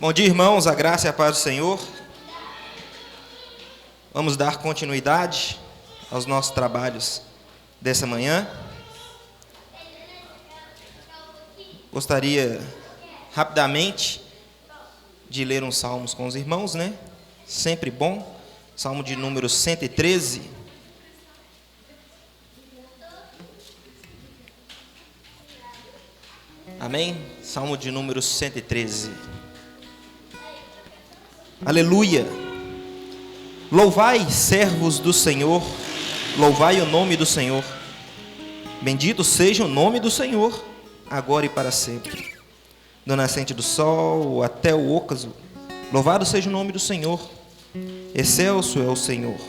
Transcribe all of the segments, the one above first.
Bom dia, irmãos, a graça e a paz do Senhor. Vamos dar continuidade aos nossos trabalhos dessa manhã. Gostaria rapidamente de ler uns salmos com os irmãos, né? Sempre bom. Salmo de número 113. Amém? Salmo de número 113. Aleluia! Louvai, servos do Senhor, louvai o nome do Senhor. Bendito seja o nome do Senhor, agora e para sempre. Do nascente do sol até o ocaso, louvado seja o nome do Senhor. Excelso é o Senhor,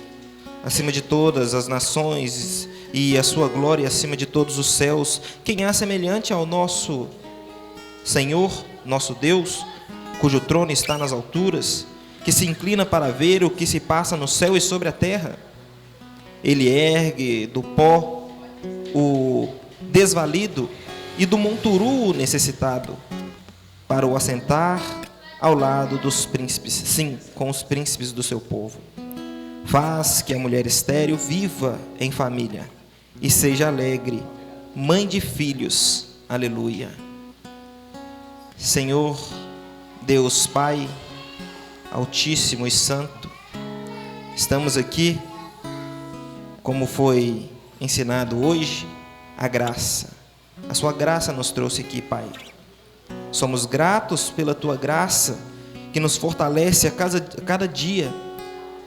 acima de todas as nações, e a sua glória acima de todos os céus. Quem há semelhante ao nosso Senhor, nosso Deus, cujo trono está nas alturas, que se inclina para ver o que se passa no céu e sobre a terra? Ele ergue do pó o desvalido e do monturu o necessitado, para o assentar ao lado dos príncipes, sim, com os príncipes do seu povo. Faz que a mulher estéril viva em família e seja alegre, mãe de filhos. Aleluia. Senhor, Deus Pai Altíssimo e Santo, estamos aqui, como foi ensinado hoje, a graça. A sua graça nos trouxe aqui, Pai. Somos gratos pela tua graça, que nos fortalece a cada dia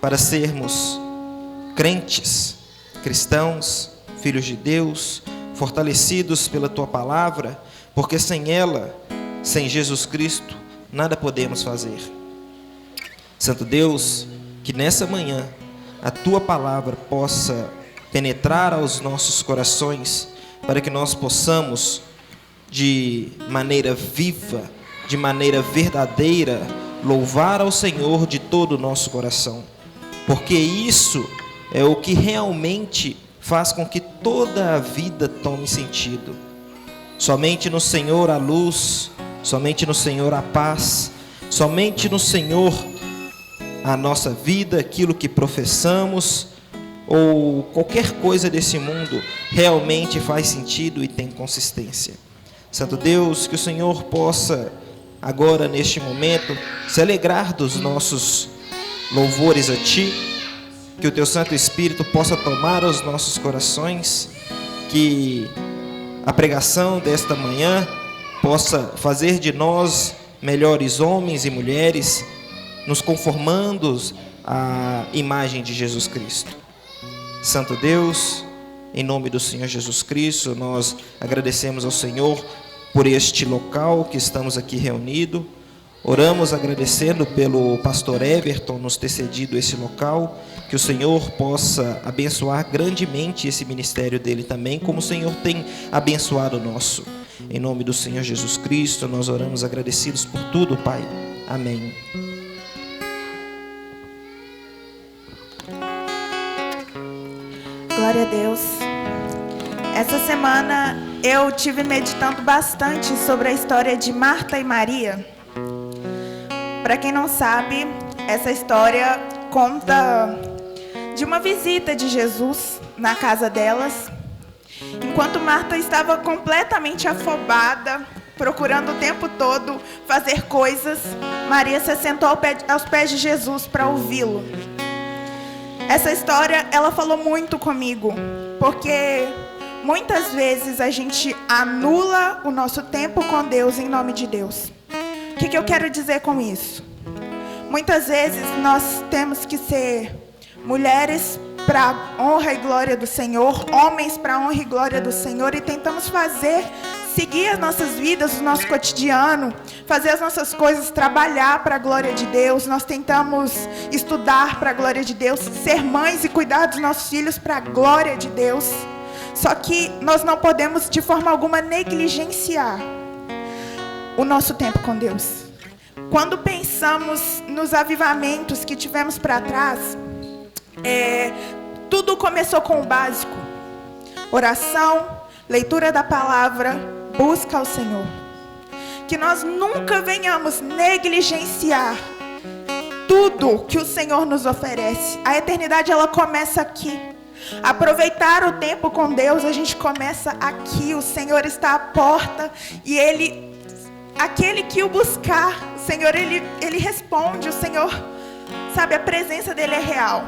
para sermos crentes, cristãos, filhos de Deus, fortalecidos pela tua palavra, porque sem ela, sem Jesus Cristo, nada podemos fazer. Santo Deus, que nessa manhã a tua palavra possa penetrar aos nossos corações, para que nós possamos, de maneira viva, de maneira verdadeira, louvar ao Senhor de todo o nosso coração, porque isso é o que realmente faz com que toda a vida tome sentido. Somente no Senhor há luz, somente no Senhor há paz, somente no Senhor a nossa vida, aquilo que professamos, ou qualquer coisa desse mundo, realmente faz sentido e tem consistência. Santo Deus, que o Senhor possa, agora neste momento, se alegrar dos nossos louvores a Ti, que o Teu Santo Espírito possa tomar os nossos corações, que a pregação desta manhã possa fazer de nós melhores homens e mulheres, nos conformando à imagem de Jesus Cristo. Santo Deus, em nome do Senhor Jesus Cristo, nós agradecemos ao Senhor por este local que estamos aqui reunidos. Oramos agradecendo pelo pastor Everton nos ter cedido esse local, que o Senhor possa abençoar grandemente esse ministério dele também, como o Senhor tem abençoado o nosso. Em nome do Senhor Jesus Cristo, nós oramos agradecidos por tudo, Pai. Amém. Glória a Deus. Essa semana eu tive meditando bastante sobre a história de Marta e Maria. Para quem não sabe, essa história conta de uma visita de Jesus na casa delas. Enquanto Marta estava completamente afobada, procurando o tempo todo fazer coisas, Maria se sentou aos pés de Jesus para ouvi-lo. Essa história, ela falou muito comigo, porque muitas vezes a gente anula o nosso tempo com Deus em nome de Deus. O que eu quero dizer com isso? Muitas vezes nós temos que ser mulheres para a honra e glória do Senhor, homens para a honra e glória do Senhor, e tentamos seguir as nossas vidas, o nosso cotidiano, fazer as nossas coisas, trabalhar para a glória de Deus. Nós tentamos estudar para a glória de Deus, ser mães e cuidar dos nossos filhos para a glória de Deus. Só que nós não podemos de forma alguma negligenciar o nosso tempo com Deus. Quando pensamos nos avivamentos que tivemos para trás, tudo começou com o básico: oração, leitura da palavra, busca ao Senhor. que nós nunca venhamos negligenciar tudo que o Senhor nos oferece. A eternidade, ela começa aqui. Aproveitar o tempo com Deus, a gente começa aqui. O Senhor está à porta e aquele que o buscar, o Senhor, ele responde. O Senhor, sabe, a presença dele é real.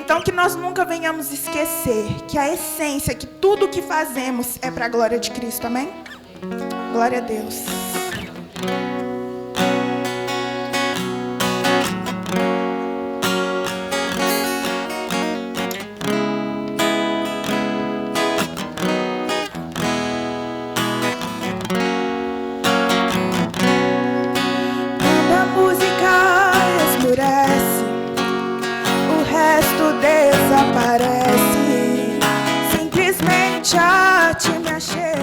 Então, que nós nunca venhamos esquecer que a essência, que tudo que fazemos é para a glória de Cristo, amém? Glória a Deus. Quando a música escurece, o resto desaparece. Simplesmente a ti me achego.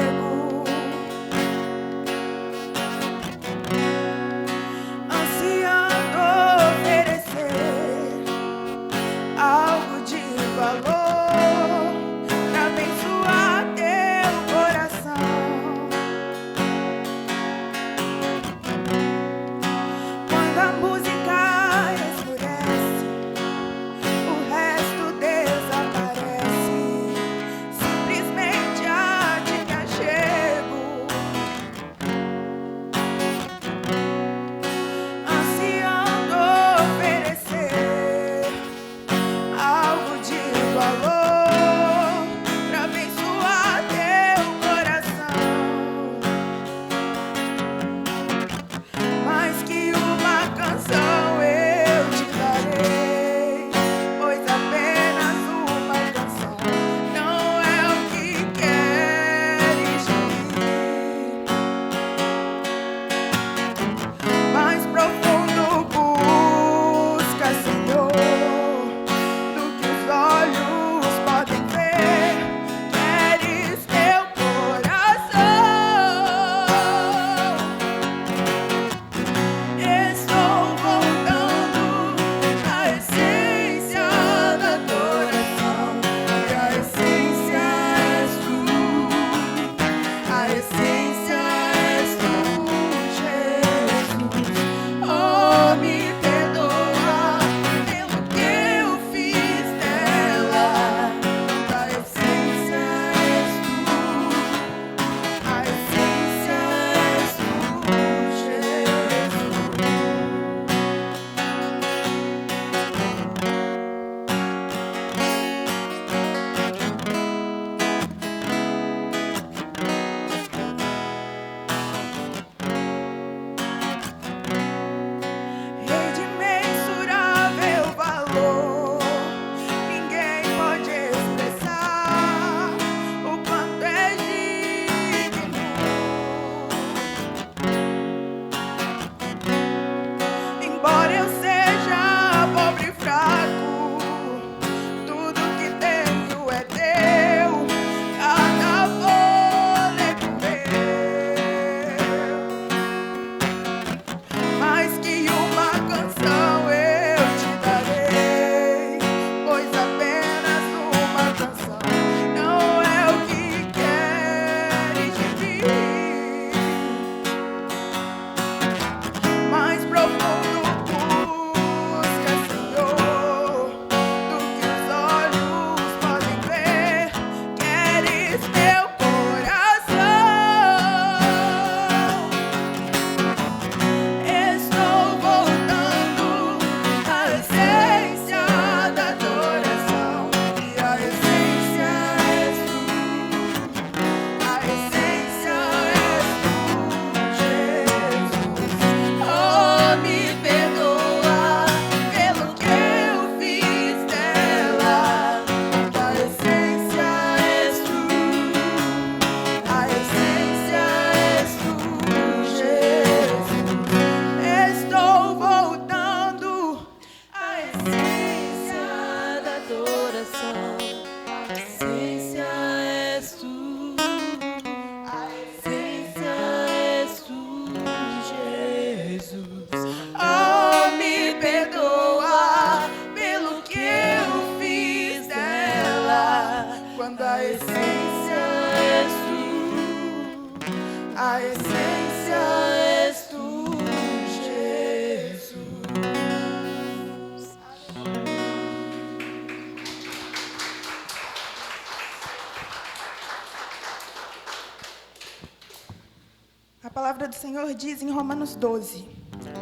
palavra do Senhor diz em Romanos 12: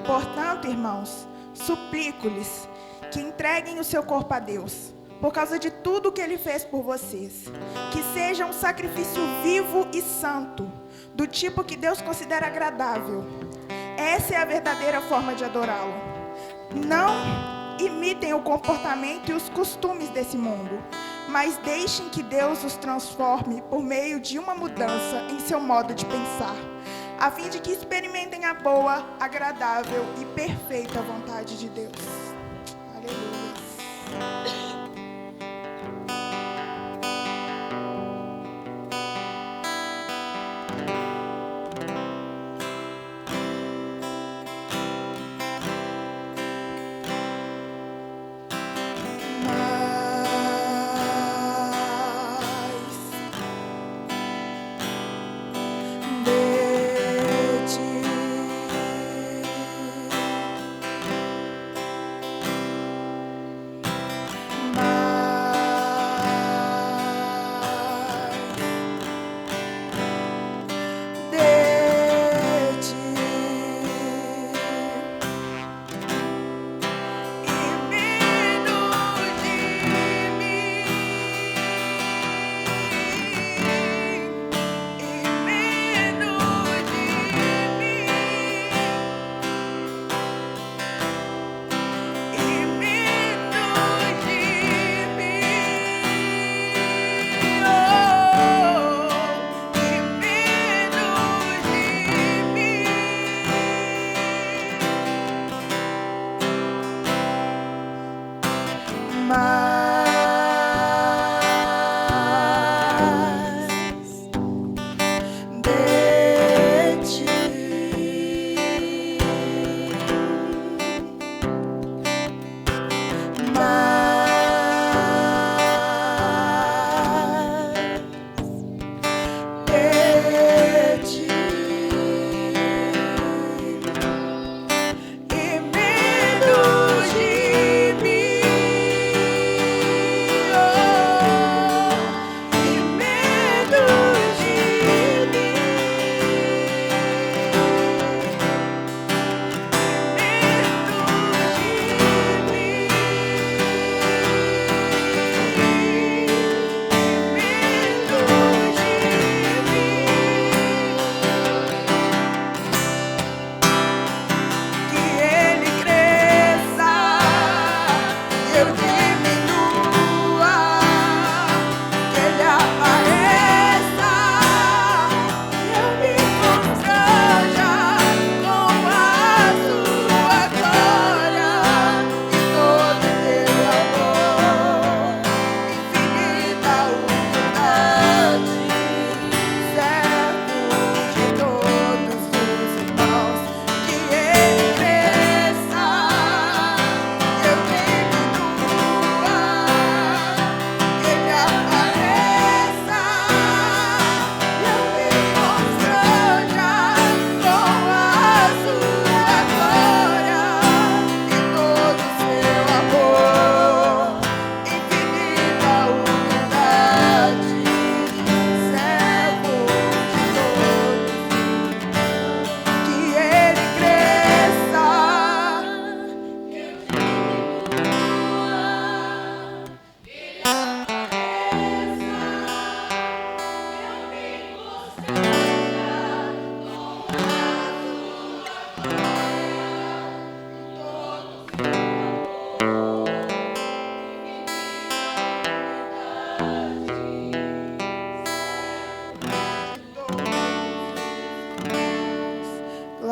portanto, irmãos, suplico-lhes que entreguem o seu corpo a Deus, por causa de tudo que Ele fez por vocês, que seja um sacrifício vivo e santo, do tipo que Deus considera agradável. Essa é a verdadeira forma de adorá-lo. Não imitem o comportamento e os costumes desse mundo, mas deixem que Deus os transforme por meio de uma mudança em seu modo de pensar, a fim de que experimentem a boa, agradável e perfeita vontade de Deus. Aleluia.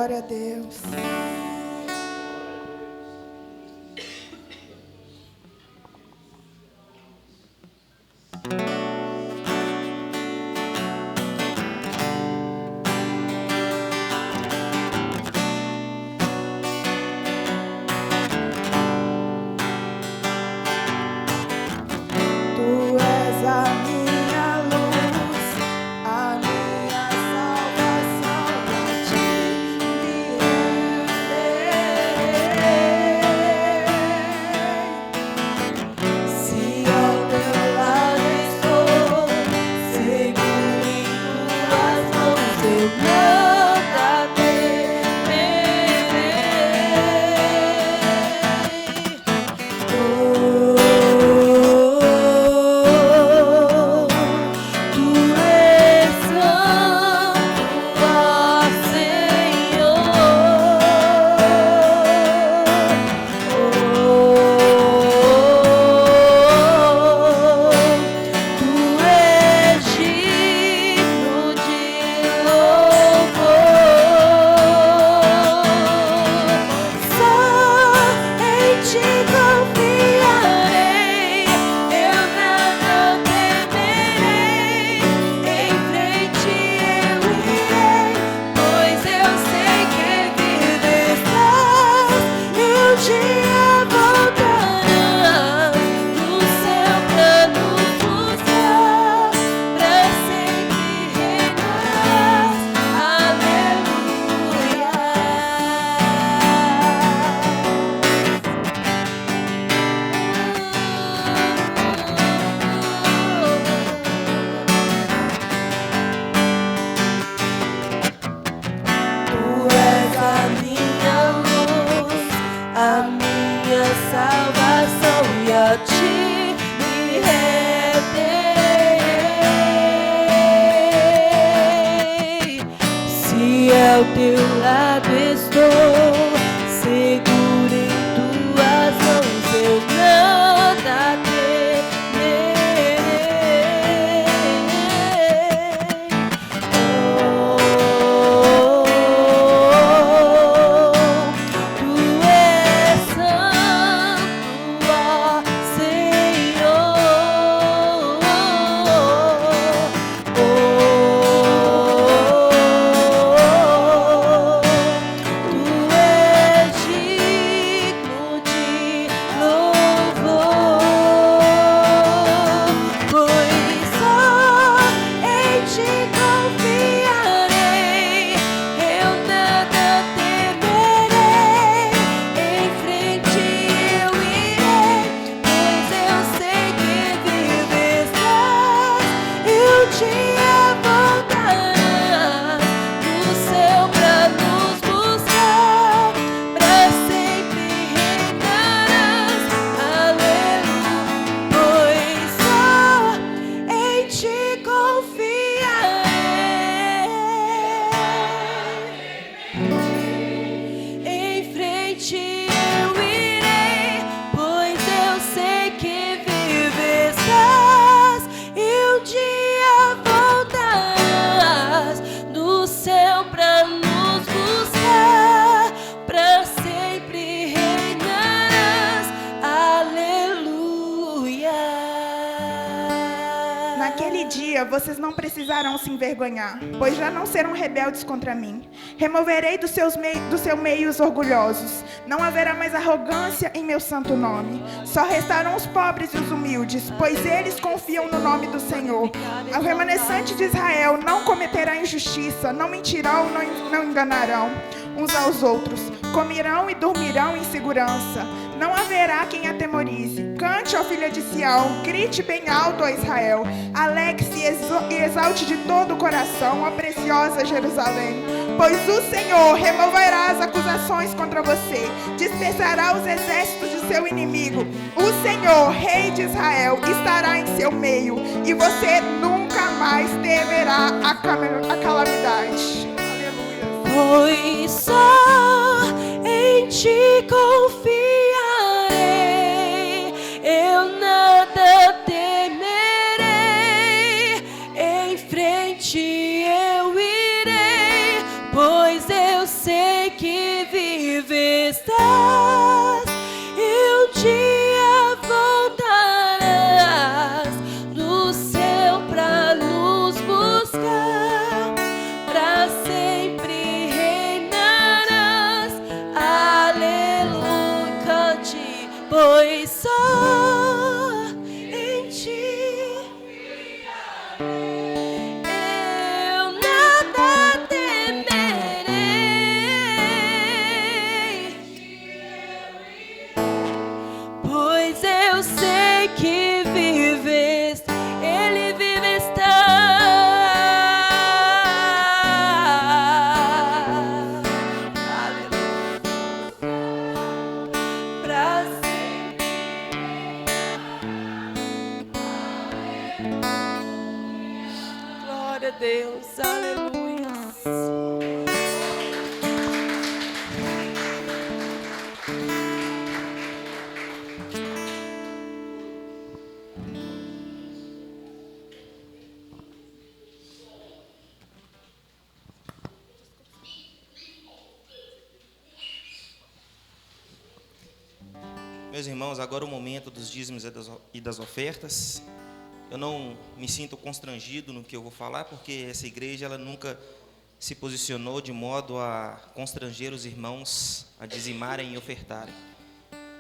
Glória a Deus. Vocês não precisarão se envergonhar, pois já não serão rebeldes contra mim. Removerei do seu meio os orgulhosos. Não haverá mais arrogância em meu santo nome. Só restarão os pobres e os humildes, pois eles confiam no nome do Senhor. O remanescente de Israel não cometerá injustiça, não mentirão, não enganarão uns aos outros. Comerão e dormirão em segurança. Não haverá quem atemorize. Cante, ó filha de Sião, grite bem alto, ó Israel. Alegre-se e exalte de todo o coração, ó preciosa Jerusalém. Pois o Senhor removerá as acusações contra você, dispersará os exércitos de seu inimigo. O Senhor, Rei de Israel, estará em seu meio, e você nunca mais temerá a calamidade. Aleluia. Pois só em ti confiarei, eu nada temerei, em frente eu irei, pois eu sei que vive estás, e um dia voltarás do céu pra nos buscar, pra sempre reinarás, aleluia, cante, pois só em ti eu nada temerei, pois eu sei que vives, ele vive está. Aleluia. Pra sempre. Glória a Deus, aleluia. Meus irmãos, agora é o momento dos dízimos e das ofertas. Eu não me sinto constrangido no que eu vou falar, porque essa igreja ela nunca se posicionou de modo a constranger os irmãos a dizimarem e ofertarem.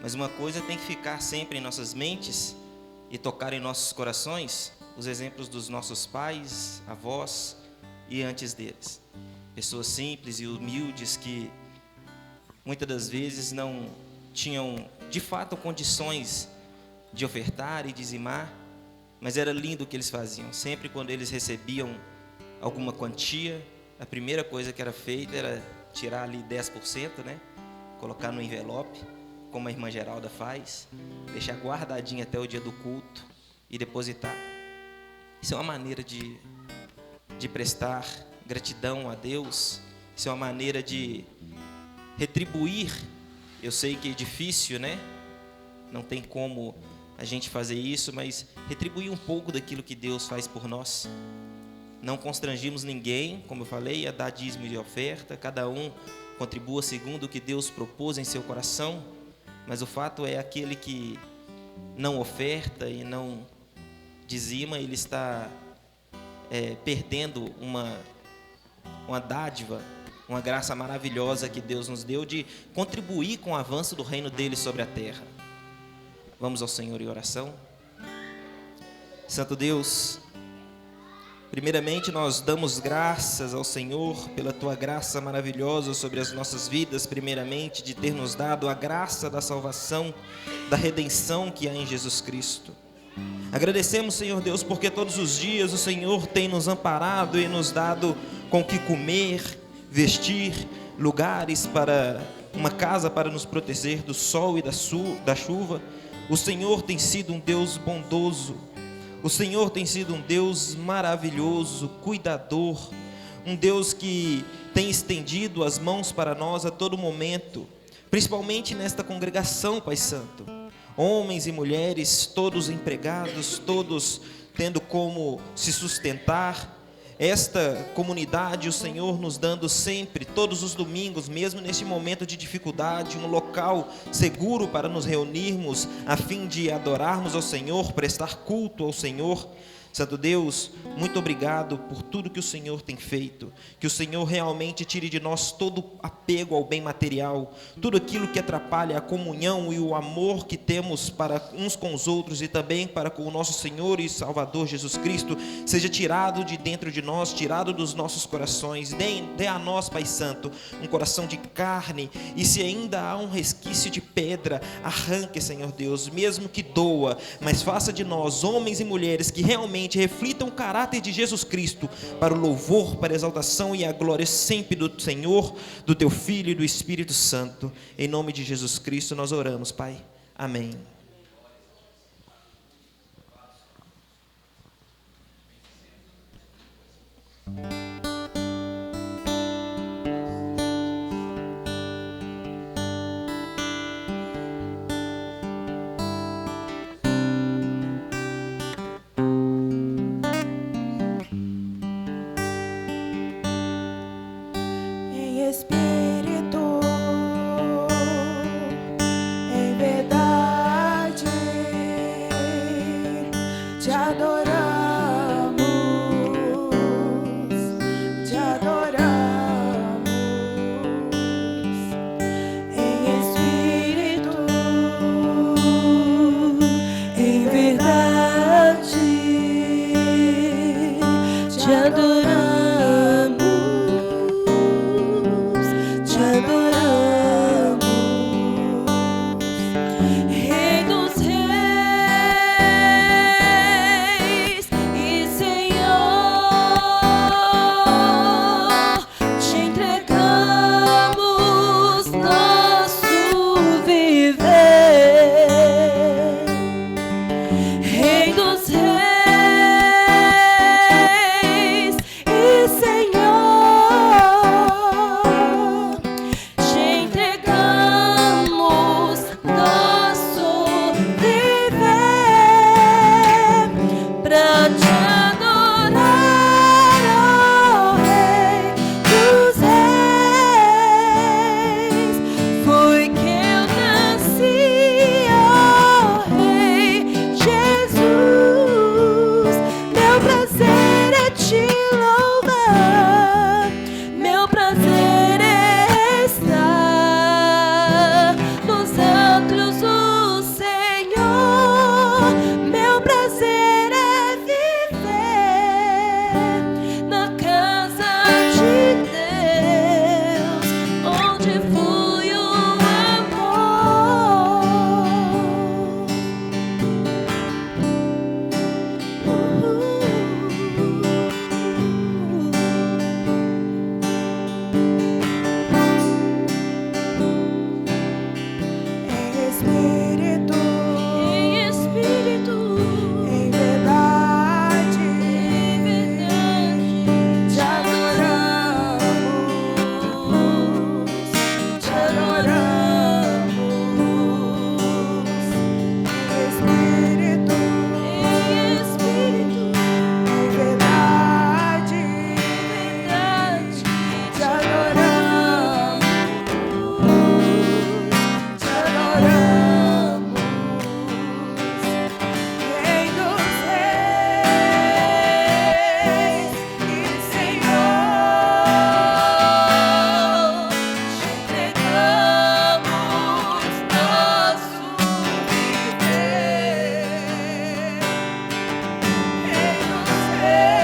Mas uma coisa tem que ficar sempre em nossas mentes e tocar em nossos corações: os exemplos dos nossos pais, avós e antes deles. Pessoas simples e humildes que muitas das vezes não tinham de fato condições de ofertar e dizimar, mas era lindo o que eles faziam. Sempre quando eles recebiam alguma quantia, a primeira coisa que era feita era tirar ali 10%, né? Colocar no envelope, como a irmã Geralda faz, deixar guardadinho até o dia do culto e depositar. Isso é uma maneira de prestar gratidão a Deus. Isso é uma maneira de retribuir. Eu sei que é difícil, né? Não tem como a gente fazer isso, mas retribuir um pouco daquilo que Deus faz por nós. Não constrangimos ninguém, como eu falei, a dar dízimo de oferta. Cada um contribua segundo o que Deus propôs em seu coração. Mas o fato é, aquele que não oferta e não dizima, ele está perdendo uma dádiva, uma graça maravilhosa que Deus nos deu de contribuir com o avanço do reino dele sobre a terra. Vamos ao Senhor em oração. Santo Deus, primeiramente nós damos graças ao Senhor pela Tua graça maravilhosa sobre as nossas vidas, primeiramente de ter nos dado a graça da salvação, da redenção que há em Jesus Cristo. Agradecemos, Senhor Deus, porque todos os dias o Senhor tem nos amparado e nos dado com o que comer, vestir, lugares para uma casa para nos proteger do sol e da chuva. O Senhor tem sido um Deus bondoso. O Senhor tem sido um Deus maravilhoso, cuidador, um Deus que tem estendido as mãos para nós a todo momento, principalmente nesta congregação, Pai Santo. Homens e mulheres, todos empregados, todos tendo como se sustentar. Esta comunidade, o Senhor nos dando sempre, todos os domingos, mesmo neste momento de dificuldade, um local seguro para nos reunirmos, a fim de adorarmos ao Senhor, prestar culto ao Senhor. Santo Deus, muito obrigado por tudo que o Senhor tem feito. Que o Senhor realmente tire de nós todo apego ao bem material, tudo aquilo que atrapalha a comunhão e o amor que temos para uns com os outros e também para com o nosso Senhor e Salvador Jesus Cristo, seja tirado de dentro de nós, tirado dos nossos corações. Dê a nós, Pai Santo, um coração de carne, e se ainda há um resquício de pedra, arranque, Senhor Deus, mesmo que doa, mas faça de nós homens e mulheres que realmente reflitam o caráter de Jesus Cristo, para o louvor, para a exaltação e a glória sempre do Senhor, do Teu Filho e do Espírito Santo. Em nome de Jesus Cristo nós oramos, Pai. Amém. Espírito, em verdade, te adoramos. espírito, em espírito, em verdade, em verdade, te adoramos, te adoramos, em espírito, em espírito, em verdade, verdade, te adoramos, te adoramos, Rei dos reis e Senhor, te entregamos nosso viver. Rei dos reis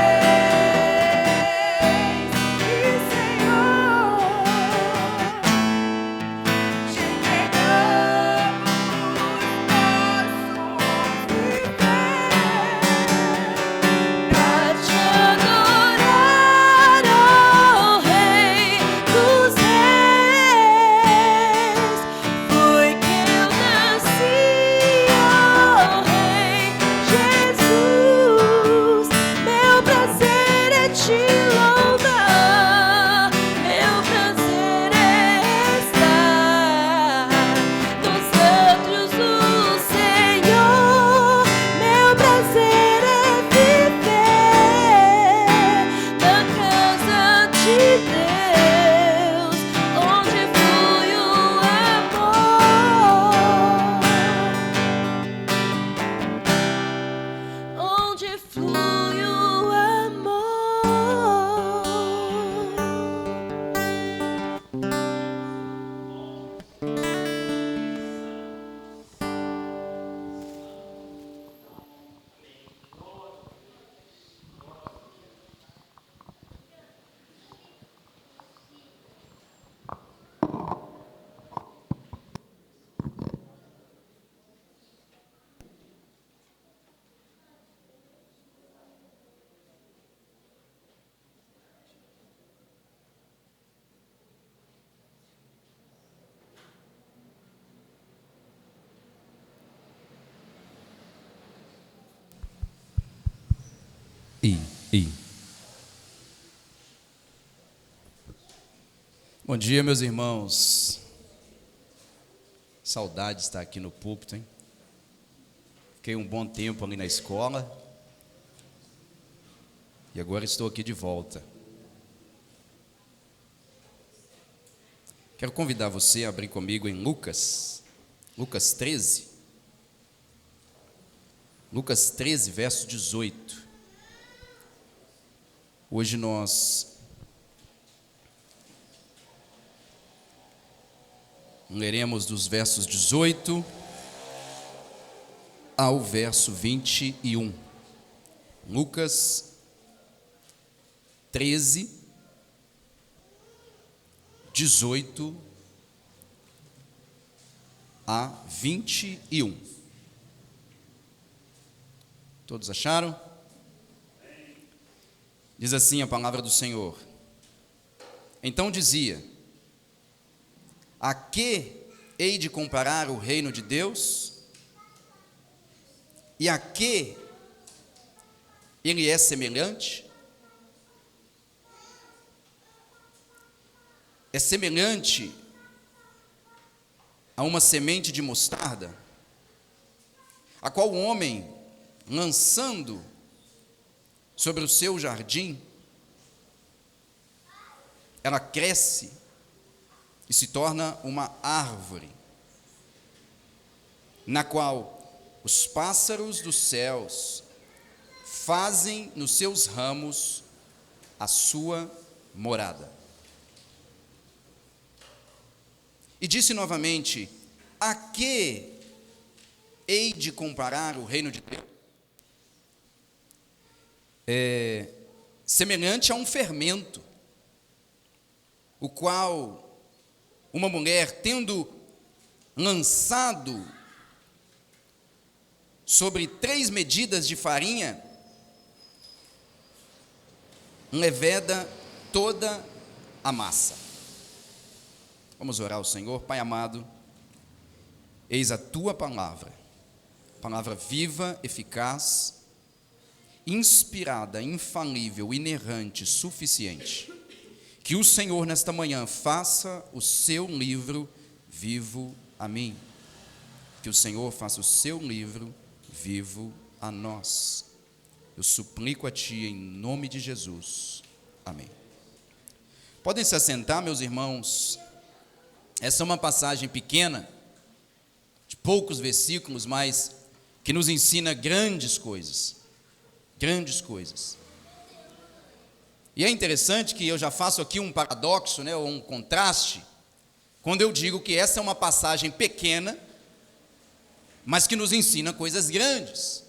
e Senhor, te entregamos nosso viver pra te adorar, ó Rei dos reis. Foi que eu nasci, ó Rei Jesus. Meu prazer é te louvar, meu prazer é estar nos atos do Senhor. Meu prazer é viver na casa de Deus, onde flui o amor, onde flui o amor. E. Bom dia, meus irmãos. Saudade de estar aqui no púlpito, hein? Fiquei um bom tempo ali na escola e agora estou aqui de volta. Quero convidar você a abrir comigo em Lucas 13. Lucas 13, verso 18. Hoje nós leremos dos versos 18 ao verso 21. Lucas 13, 18 a 21. Todos acharam? Diz assim a palavra do Senhor. Então dizia: a que hei de comparar o reino de Deus? E a que ele é semelhante? É semelhante a uma semente de mostarda, a qual o homem, lançando sobre o seu jardim, ela cresce e se torna uma árvore, na qual os pássaros dos céus fazem nos seus ramos a sua morada. E disse novamente: a que hei de comparar o reino de Deus? É semelhante a um fermento, o qual uma mulher, tendo lançado sobre 3 medidas de farinha, leveda toda a massa. Vamos orar ao Senhor. Pai amado, Eis a tua palavra viva, eficaz, inspirada, infalível, inerrante, suficiente. Que o Senhor nesta manhã faça o seu livro vivo a mim. Que o Senhor faça o seu livro vivo a nós. Eu suplico a Ti em nome de Jesus. Amém. Podem se assentar, meus irmãos. Essa é uma passagem pequena, de poucos versículos, mas que nos ensina grandes coisas. Grandes coisas. E é interessante que eu já faço aqui um paradoxo, né, ou um contraste, quando eu digo que essa é uma passagem pequena, mas que nos ensina coisas grandes.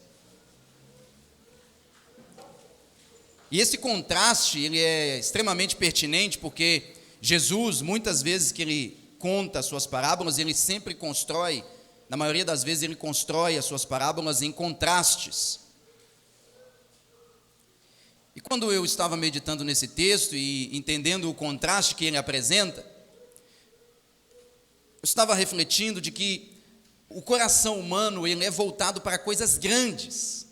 E esse contraste, ele é extremamente pertinente, porque Jesus, muitas vezes que ele conta as suas parábolas, ele sempre constrói, na maioria das vezes ele constrói as suas parábolas em contrastes. E quando eu estava meditando nesse texto e entendendo o contraste que ele apresenta, eu estava refletindo de que o coração humano, ele é voltado para coisas grandes.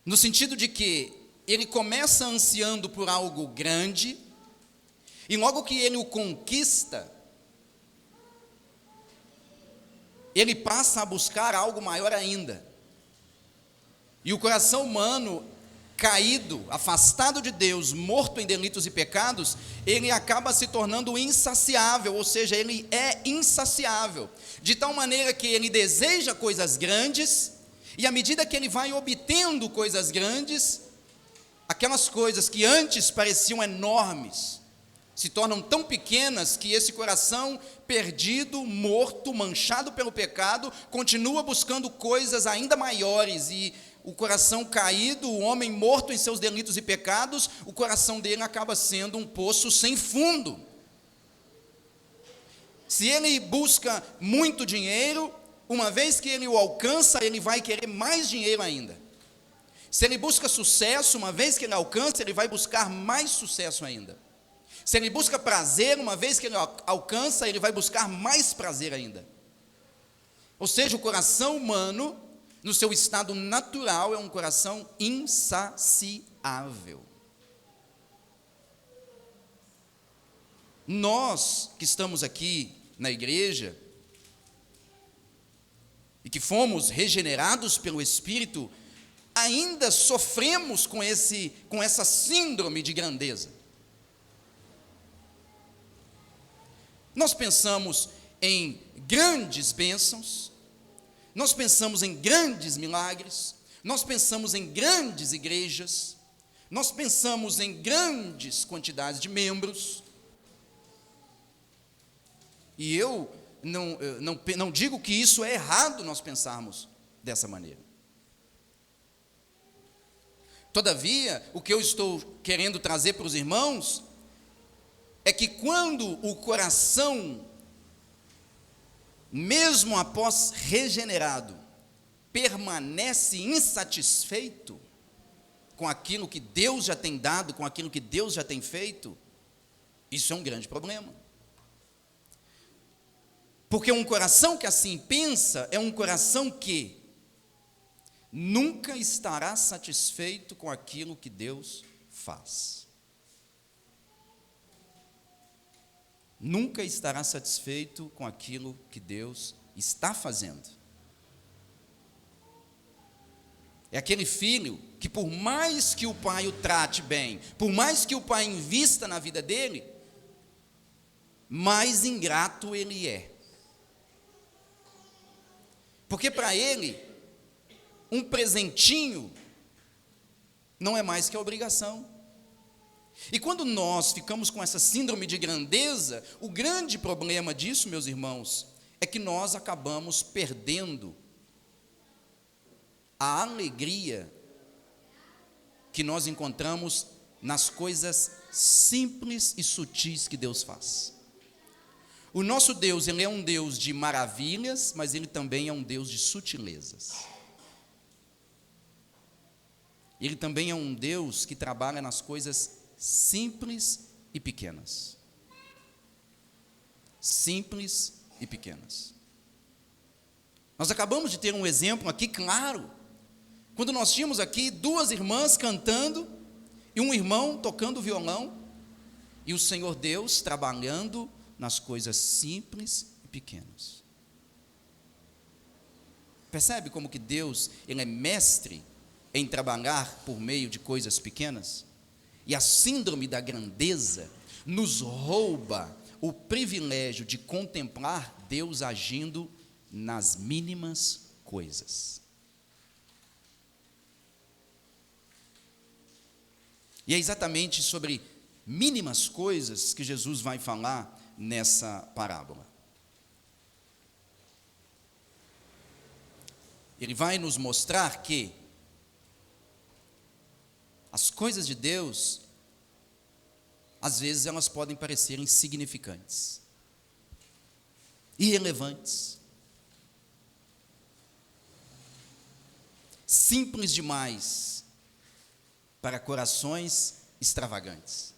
No sentido de que ele começa ansiando por algo grande, e logo que ele o conquista, ele passa a buscar algo maior ainda. E o coração humano, caído, afastado de Deus, morto em delitos e pecados, ele acaba se tornando insaciável, ou seja, ele é insaciável, de tal maneira que ele deseja coisas grandes, e à medida que ele vai obtendo coisas grandes, aquelas coisas que antes pareciam enormes, se tornam tão pequenas que esse coração perdido, morto, manchado pelo pecado, continua buscando coisas ainda maiores, e o coração caído, o homem morto em seus delitos e pecados, o coração dele acaba sendo um poço sem fundo. Se ele busca muito dinheiro, uma vez que ele o alcança, ele vai querer mais dinheiro ainda. Se ele busca sucesso, uma vez que ele alcança, ele vai buscar mais sucesso ainda. Se ele busca prazer, uma vez que ele alcança, ele vai buscar mais prazer ainda. Ou seja, o coração humano, no seu estado natural, é um coração insaciável. Nós que estamos aqui na igreja, e que fomos regenerados pelo Espírito, ainda sofremos com essa síndrome de grandeza. Nós pensamos em grandes bênçãos, nós pensamos em grandes milagres, nós pensamos em grandes igrejas, nós pensamos em grandes quantidades de membros, e eu não digo que isso é errado nós pensarmos dessa maneira. Todavia, o que eu estou querendo trazer para os irmãos é que quando o coração, mesmo após regenerado, permanece insatisfeito com aquilo que Deus já tem dado, com aquilo que Deus já tem feito, isso é um grande problema. Porque um coração que assim pensa é um coração que nunca estará satisfeito com aquilo que Deus faz. Nunca estará satisfeito com aquilo que Deus está fazendo. É aquele filho que, por mais que o pai o trate bem, por mais que o pai invista na vida dele, mais ingrato ele é. Porque para ele, um presentinho não é mais que a obrigação. E quando nós ficamos com essa síndrome de grandeza, o grande problema disso, meus irmãos, é que nós acabamos perdendo a alegria que nós encontramos nas coisas simples e sutis que Deus faz. O nosso Deus, ele é um Deus de maravilhas, mas ele também é um Deus de sutilezas. Ele também é um Deus que trabalha nas coisas simples e pequenas. Simples e pequenas. Nós acabamos de ter um exemplo aqui claro, quando nós tínhamos aqui duas irmãs cantando e um irmão tocando violão, e o Senhor Deus trabalhando nas coisas simples e pequenas. Percebe como que Deus, Ele é mestre em trabalhar por meio de coisas pequenas? E a síndrome da grandeza nos rouba o privilégio de contemplar Deus agindo nas mínimas coisas. E é exatamente sobre mínimas coisas que Jesus vai falar nessa parábola. Ele vai nos mostrar que as coisas de Deus, às vezes elas podem parecer insignificantes, irrelevantes, simples demais para corações extravagantes.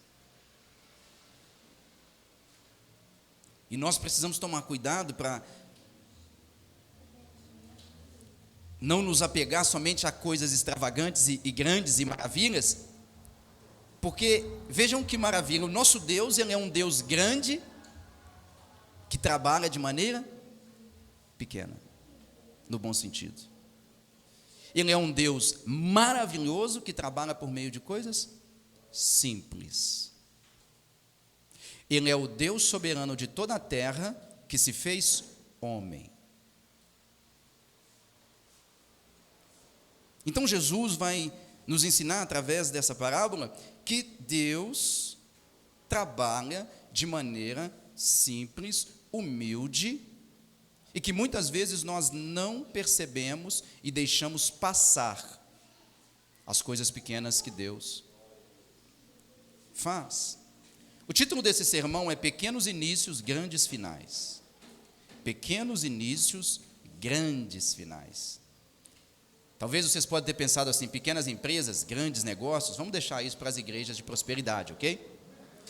E nós precisamos tomar cuidado para não nos apegar somente a coisas extravagantes e grandes e maravilhas, porque vejam que maravilha, o nosso Deus, Ele é um Deus grande, que trabalha de maneira pequena, no bom sentido. Ele é um Deus maravilhoso, que trabalha por meio de coisas simples. Ele é o Deus soberano de toda a terra, que se fez homem. Então Jesus vai nos ensinar através dessa parábola que Deus trabalha de maneira simples, humilde, e que muitas vezes nós não percebemos e deixamos passar as coisas pequenas que Deus faz. O título desse sermão é Pequenos Inícios, Grandes Finais. Pequenos inícios, grandes finais. Talvez vocês possam ter pensado assim, pequenas empresas, grandes negócios. Vamos deixar isso para as igrejas de prosperidade, ok?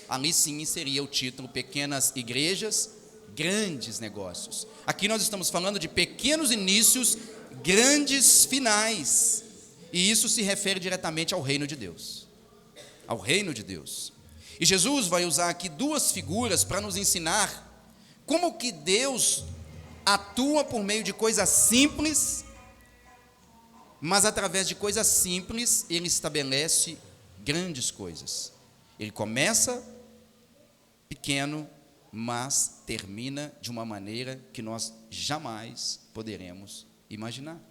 Ali sim seria o título, Pequenas Igrejas, Grandes Negócios. Aqui nós estamos falando de pequenos inícios, grandes finais. E isso se refere diretamente ao reino de Deus. Ao reino de Deus. E Jesus vai usar aqui duas figuras para nos ensinar como que Deus atua por meio de coisas simples, mas através de coisas simples Ele estabelece grandes coisas. Ele começa pequeno, mas termina de uma maneira que nós jamais poderemos imaginar.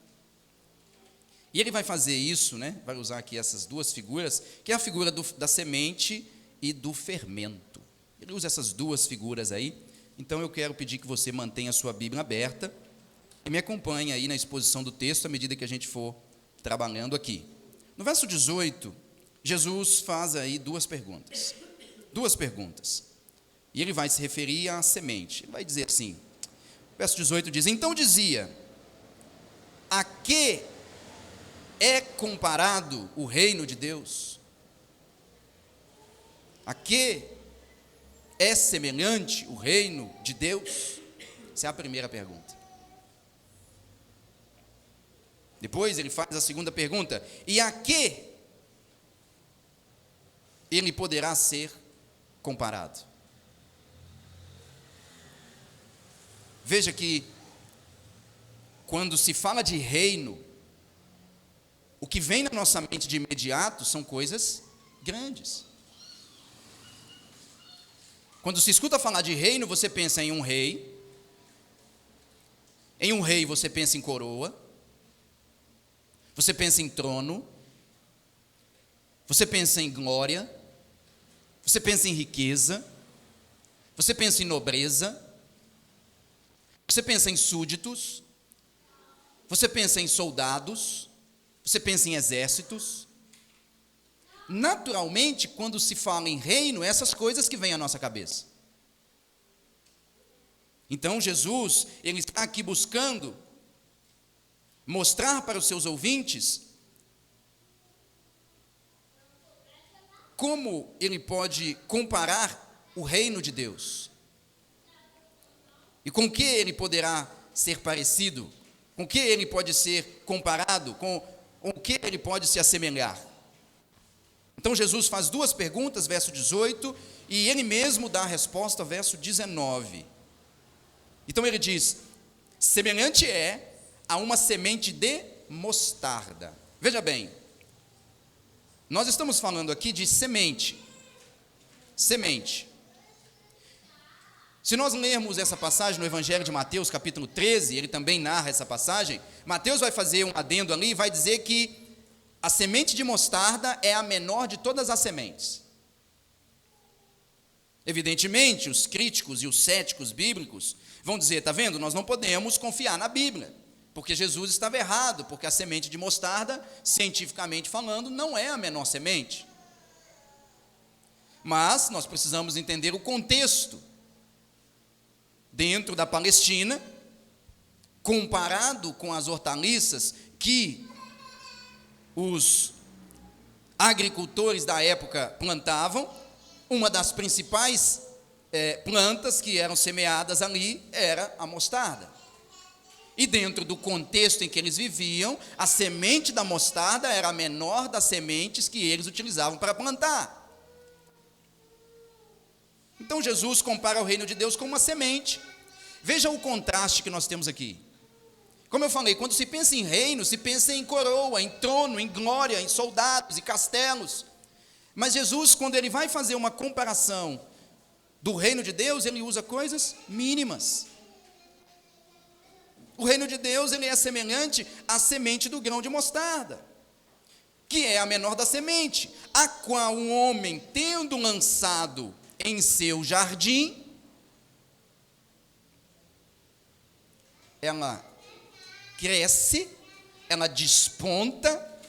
E Ele vai fazer isso, vai usar aqui essas duas figuras, que é a figura da semente e do fermento. Ele usa essas duas figuras aí. Então eu quero pedir que você mantenha a sua Bíblia aberta e me acompanhe aí na exposição do texto à medida que a gente for trabalhando aqui. No verso 18, Jesus faz aí duas perguntas. E ele vai se referir à semente. Ele vai dizer assim, verso 18 diz: então dizia, a que é comparado o reino de Deus? A que é semelhante o reino de Deus? Essa é a primeira pergunta. Depois ele faz a segunda pergunta: e a que ele poderá ser comparado? Veja que quando se fala de reino, o que vem na nossa mente de imediato são coisas grandes. Quando se escuta falar de reino, você pensa em um rei. Em um rei você pensa em coroa. Você pensa em trono. Você pensa em glória. Você pensa em riqueza. Você pensa em nobreza. Você pensa em súditos. Você pensa em soldados. Você pensa em exércitos. Naturalmente, quando se fala em reino, essas coisas que vêm à nossa cabeça. Então Jesus, ele está aqui buscando mostrar para os seus ouvintes como ele pode comparar o reino de Deus. E com que ele poderá ser parecido? Com que ele pode ser comparado? Com o que ele pode se assemelhar? Então Jesus faz duas perguntas, verso 18, e ele mesmo dá a resposta, verso 19. Então ele diz: semelhante é a uma semente de mostarda. Veja bem, nós estamos falando aqui de semente. Semente. Se nós lermos essa passagem no Evangelho de Mateus, capítulo 13, ele também narra essa passagem. Mateus vai fazer um adendo ali e vai dizer que a semente de mostarda é a menor de todas as sementes. Evidentemente, os críticos e os céticos bíblicos vão dizer: está vendo, nós não podemos confiar na Bíblia, porque Jesus estava errado, porque a semente de mostarda, cientificamente falando, não é a menor semente. Mas nós precisamos entender o contexto. Dentro da Palestina, comparado com as hortaliças que os agricultores da época plantavam, uma das principais plantas que eram semeadas ali era a mostarda. E dentro do contexto em que eles viviam, a semente da mostarda era a menor das sementes que eles utilizavam para plantar. Então Jesus compara o reino de Deus com uma semente. Veja o contraste que nós temos aqui. Como eu falei, quando se pensa em reino, se pensa em coroa, em trono, em glória, em soldados e castelos. Mas Jesus, quando ele vai fazer uma comparação do reino de Deus, ele usa coisas mínimas. O reino de Deus, ele é semelhante à semente do grão de mostarda, que é a menor da semente, a qual um homem, tendo lançado em seu jardim, ela cresce, ela desponta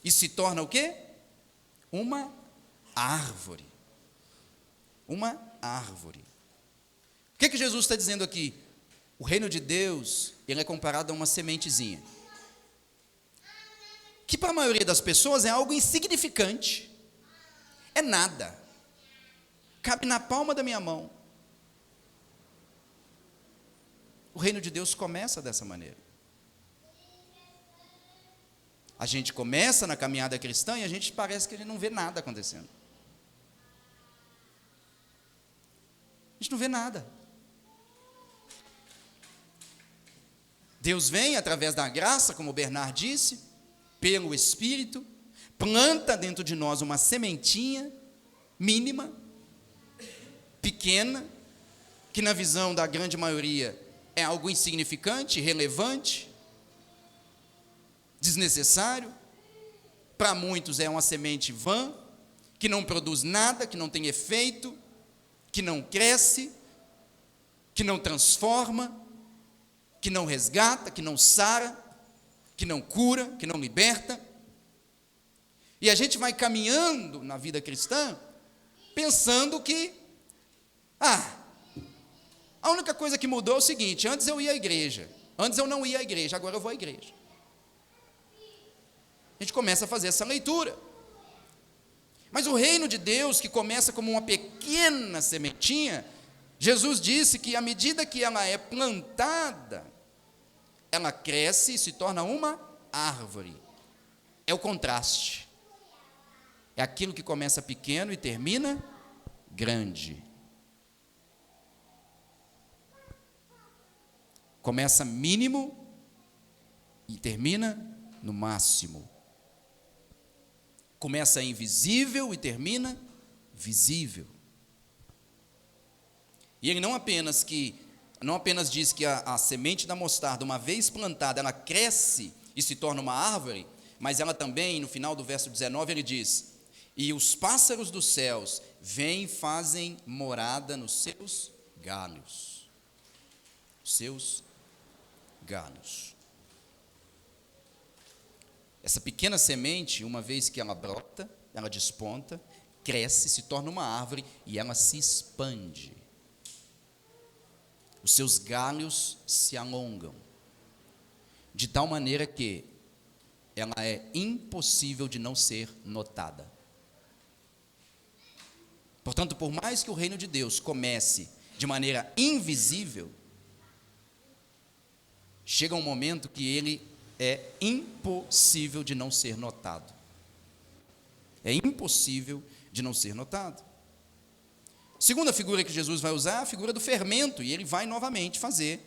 e se torna o quê? Uma árvore. Uma árvore. O que Jesus está dizendo aqui? O reino de Deus, ele é comparado a uma sementezinha, que para a maioria das pessoas é algo insignificante, é nada, cabe na palma da minha mão. O reino de Deus começa dessa maneira. A gente começa na caminhada cristã e a gente parece que a gente não vê nada acontecendo. A gente não vê nada. Deus vem através da graça, como o Bernard disse, pelo Espírito, planta dentro de nós uma sementinha mínima, pequena, que na visão da grande maioria é algo insignificante, irrelevante, desnecessário. Para muitos é uma semente vã, que não produz nada, que não tem efeito, que não cresce, que não transforma, que não resgata, que não sara, que não cura, que não liberta. E a gente vai caminhando na vida cristã pensando que a única coisa que mudou é o seguinte: antes eu ia à igreja, antes eu não ia à igreja, agora eu vou à igreja. A gente começa a fazer essa leitura. Mas o reino de Deus, que começa como uma pequena sementinha, Jesus disse que à medida que ela é plantada, ela cresce e se torna uma árvore. É o contraste. É aquilo que começa pequeno e termina grande. Começa mínimo e termina no máximo. Começa invisível e termina visível. E ele não apenas diz que a semente da mostarda, uma vez plantada, ela cresce e se torna uma árvore, mas ela também, no final do verso 19, ele diz: e os pássaros dos céus vêm e fazem morada nos seus galhos. Os seus galhos. Essa pequena semente, uma vez que ela brota, ela desponta, cresce, se torna uma árvore e ela se expande. Os seus galhos se alongam, de tal maneira que ela é impossível de não ser notada. Portanto, por mais que o reino de Deus comece de maneira invisível, chega um momento que ele é impossível de não ser notado. É impossível de não ser notado. Segunda figura que Jesus vai usar é a figura do fermento, e ele vai novamente fazer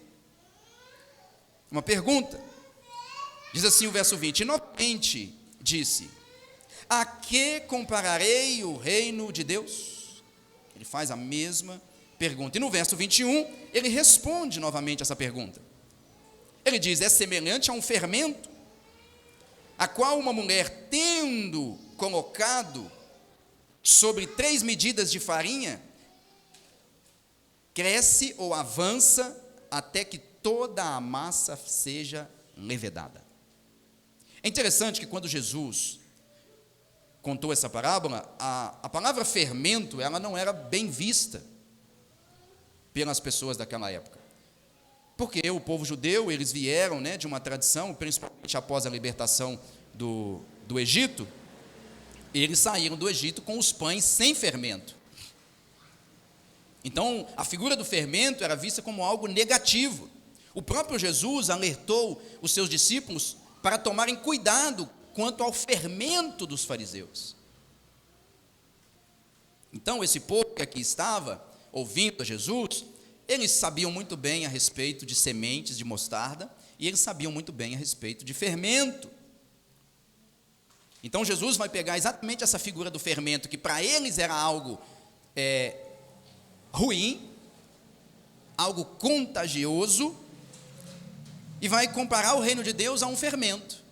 uma pergunta. Diz assim o verso 20: e novamente disse: a que compararei o reino de Deus? Ele faz a mesma pergunta. E no verso 21, ele responde novamente essa pergunta. Ele diz: é semelhante a um fermento, a qual uma mulher, tendo colocado sobre 3 medidas de farinha, cresce ou avança até que toda a massa seja levedada. É interessante que quando Jesus contou essa parábola, a palavra fermento, ela não era bem vista pelas pessoas daquela época. Porque o povo judeu, eles vieram, de uma tradição, principalmente após a libertação do Egito, eles saíram do Egito com os pães sem fermento. Então, a figura do fermento era vista como algo negativo. O próprio Jesus alertou os seus discípulos para tomarem cuidado quanto ao fermento dos fariseus. Então, esse povo que aqui estava, ouvindo a Jesus, eles sabiam muito bem a respeito de sementes de mostarda, e eles sabiam muito bem a respeito de fermento. Então, Jesus vai pegar exatamente essa figura do fermento, que para eles era algo ruim, algo contagioso, e vai comparar o reino de Deus a um fermento,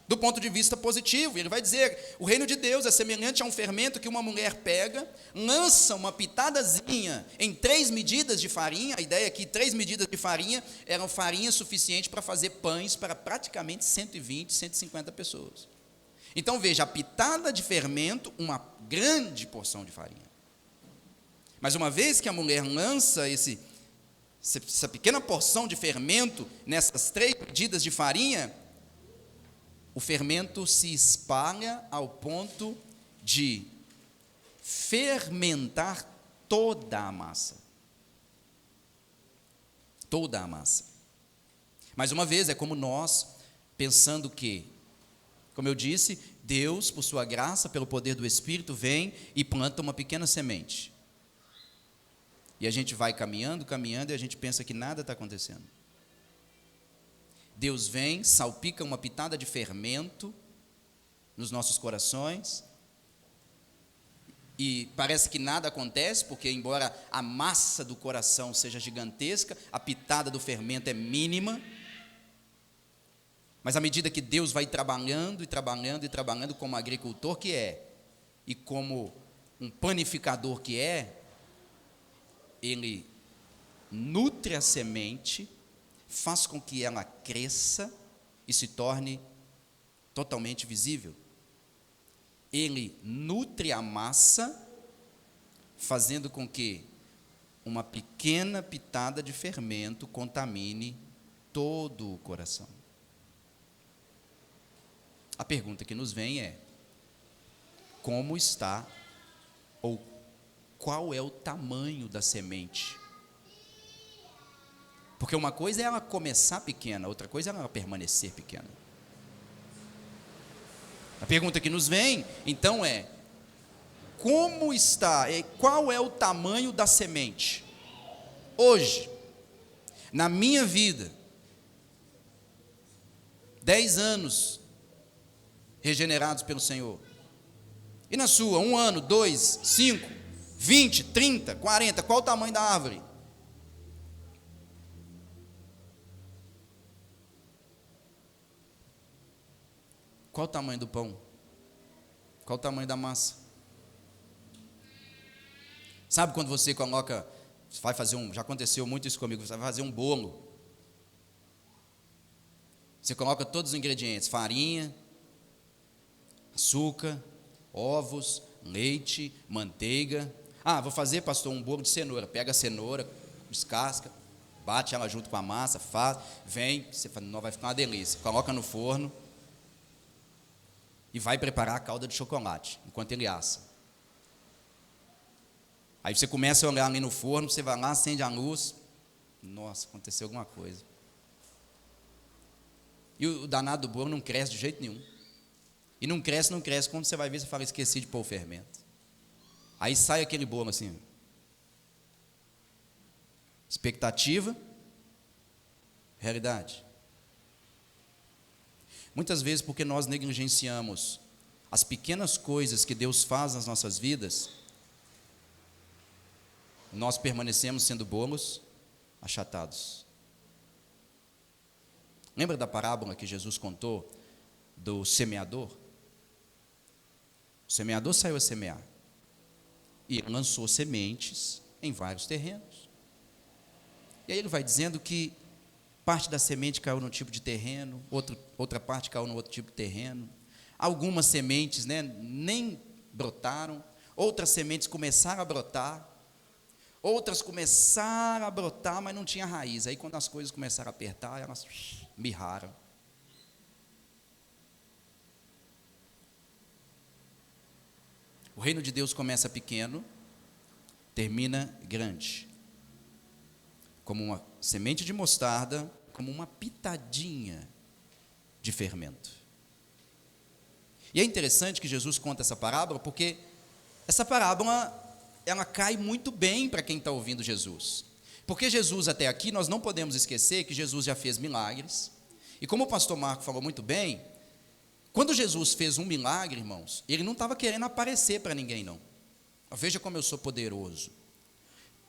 do ponto de vista positivo. Ele vai dizer: o reino de Deus é semelhante a um fermento que uma mulher pega, lança uma pitadazinha em 3 medidas de farinha. A ideia é que 3 medidas de farinha eram farinha suficiente para fazer pães para praticamente 120, 150 pessoas. Então veja, a pitada de fermento, uma grande porção de farinha. Mas uma vez que a mulher lança essa pequena porção de fermento nessas 3 medidas de farinha, o fermento se espalha ao ponto de fermentar toda a massa. Toda a massa. Mais uma vez, é como nós, pensando que, como eu disse, Deus, por sua graça, pelo poder do Espírito, vem e planta uma pequena semente. E a gente vai caminhando, e a gente pensa que nada está acontecendo. Deus vem, salpica uma pitada de fermento nos nossos corações, e parece que nada acontece, porque embora a massa do coração seja gigantesca, a pitada do fermento é mínima. Mas à medida que Deus vai trabalhando e trabalhando e trabalhando, como agricultor que é, e como um panificador que é, Ele nutre a semente, faz com que ela cresça e se torne totalmente visível. Ele nutre a massa, fazendo com que uma pequena pitada de fermento contamine todo o coração. A pergunta que nos vem é: como está, ou qual é o tamanho da semente? Porque uma coisa é ela começar pequena, outra coisa é ela permanecer pequena. A pergunta que nos vem, então, é: como está, qual é o tamanho da semente? Hoje, na minha vida, 10 anos regenerados pelo Senhor. E na sua, 1 ano, 2, 5, 20, 30, 40, qual o tamanho da árvore? Qual o tamanho do pão? Qual o tamanho da massa? Sabe quando você coloca, vai fazer já aconteceu muito isso comigo, você vai fazer um bolo. Você coloca todos os ingredientes: farinha, açúcar, ovos, leite, manteiga. Ah, vou fazer, pastor, um bolo de cenoura. Pega a cenoura, descasca, bate ela junto com a massa, faz, vem, você fala: não, vai ficar uma delícia. Coloca no forno e vai preparar a calda de chocolate, enquanto ele assa. Aí você começa a olhar ali no forno, você vai lá, acende a luz. Nossa, aconteceu alguma coisa. E o danado do bolo não cresce de jeito nenhum. E não cresce. Quando você vai ver, você fala, esqueci de pôr o fermento. Aí sai aquele bolo assim. Expectativa, realidade. Muitas vezes, porque nós negligenciamos as pequenas coisas que Deus faz nas nossas vidas, nós permanecemos sendo bolos achatados. Lembra da parábola que Jesus contou do semeador? O semeador saiu a semear e lançou sementes em vários terrenos. E aí ele vai dizendo que parte da semente caiu num tipo de terreno, outra parte caiu num outro tipo de terreno. Algumas sementes, nem brotaram, outras sementes começaram a brotar, outras começaram a brotar, mas não tinha raiz. Aí quando as coisas começaram a apertar, elas mirraram. O reino de Deus começa pequeno, termina grande. Como uma semente de mostarda, como uma pitadinha de fermento. E é interessante que Jesus conta essa parábola, porque essa parábola, ela cai muito bem para quem está ouvindo Jesus. Porque Jesus, até aqui, nós não podemos esquecer que Jesus já fez milagres. E como o pastor Marco falou muito bem, quando Jesus fez um milagre, irmãos, ele não estava querendo aparecer para ninguém, não. Veja como eu sou poderoso.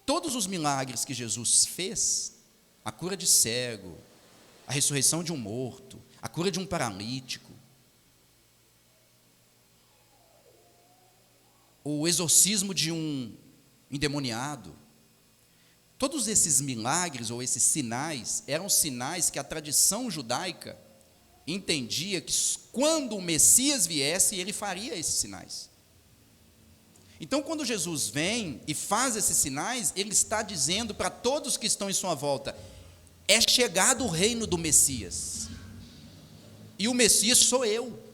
Todos os milagres que Jesus fez, a cura de cego, a ressurreição de um morto, a cura de um paralítico, o exorcismo de um endemoniado, todos esses milagres ou esses sinais eram sinais que a tradição judaica entendia que quando o Messias viesse, ele faria esses sinais. Então, quando Jesus vem e faz esses sinais, ele está dizendo para todos que estão em sua volta: é chegado o reino do Messias, e o Messias sou eu.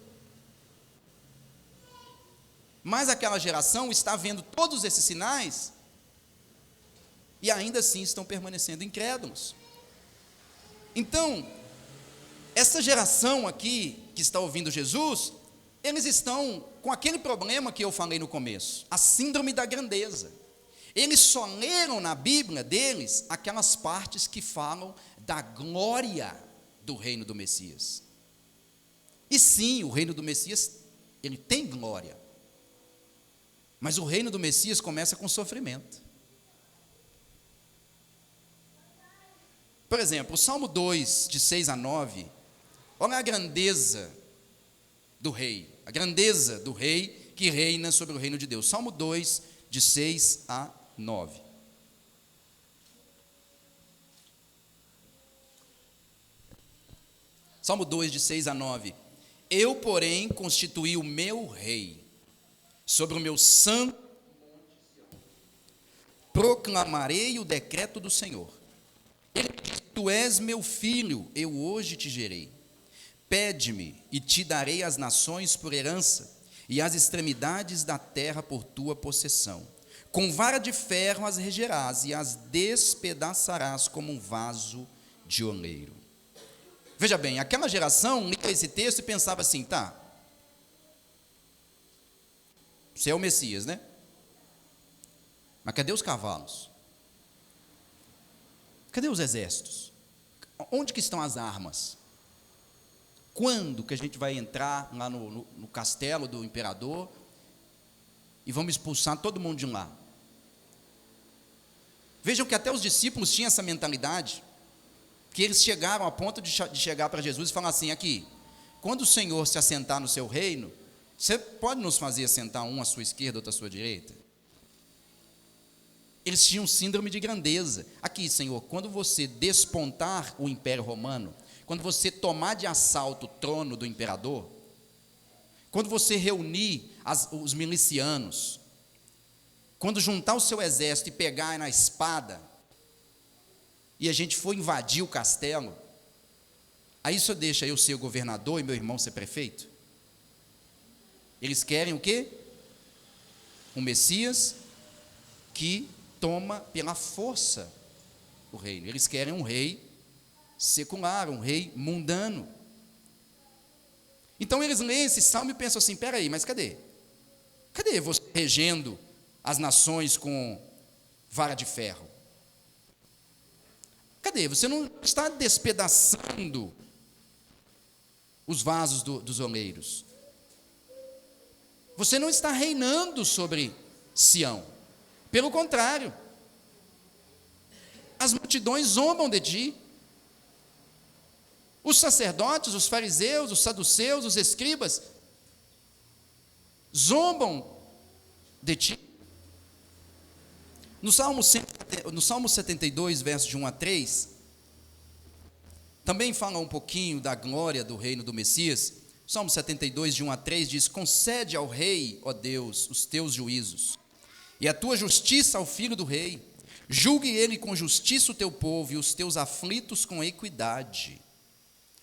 Mas aquela geração está vendo todos esses sinais e ainda assim estão permanecendo incrédulos. Então, essa geração aqui que está ouvindo Jesus, eles estão com aquele problema que eu falei no começo, a síndrome da grandeza. Eles só leram na Bíblia deles aquelas partes que falam da glória do reino do Messias. E sim, o reino do Messias, ele tem glória. Mas o reino do Messias começa com sofrimento. Por exemplo, o Salmo 2, de 6 a 9, olha a grandeza do rei, a grandeza do rei que reina sobre o reino de Deus. Salmo 2, de 6 a 9. Salmo 2, de 6 a 9. Eu, porém, constituí o meu rei sobre o meu santo monte, proclamarei o decreto do Senhor. Ele diz: tu és meu filho, eu hoje te gerei. Pede-me e te darei as nações por herança e as extremidades da terra por tua possessão. Com vara de ferro as regerás e as despedaçarás como um vaso de oleiro. Veja bem, aquela geração lia esse texto e pensava assim: tá, você é o Messias, né? Mas cadê os cavalos? Cadê os exércitos? Onde que estão as armas? Quando que a gente vai entrar lá no castelo do imperador e vamos expulsar todo mundo de lá? Vejam que até os discípulos tinham essa mentalidade, que eles chegaram a ponto de chegar para Jesus e falar assim: aqui, quando o Senhor se assentar no seu reino, você pode nos fazer assentar um à sua esquerda, outro à sua direita? Eles tinham síndrome de grandeza. Aqui, Senhor, quando você despontar o Império Romano, quando você tomar de assalto o trono do imperador, quando você reunir os milicianos, quando juntar o seu exército e pegar na espada, e a gente for invadir o castelo, aí isso deixa eu ser o governador e meu irmão ser prefeito? Eles querem o quê? Um Messias que toma pela força o reino. Eles querem um rei secular, um rei mundano. Então eles leem esse salmo e pensam assim: peraí, mas cadê? Cadê você regendo as nações com vara de ferro? Cadê? Você não está despedaçando os vasos dos oleiros. Você não está reinando sobre Sião. Pelo contrário, as multidões zombam de ti. Os sacerdotes, os fariseus, os saduceus, os escribas zombam de ti. No Salmo 72, versos de 1 a 3, também fala um pouquinho da glória do reino do Messias. O Salmo 72, de 1 a 3 diz: concede ao rei, ó Deus, os teus juízos, e a tua justiça ao filho do rei. Julgue ele com justiça o teu povo, e os teus aflitos com equidade.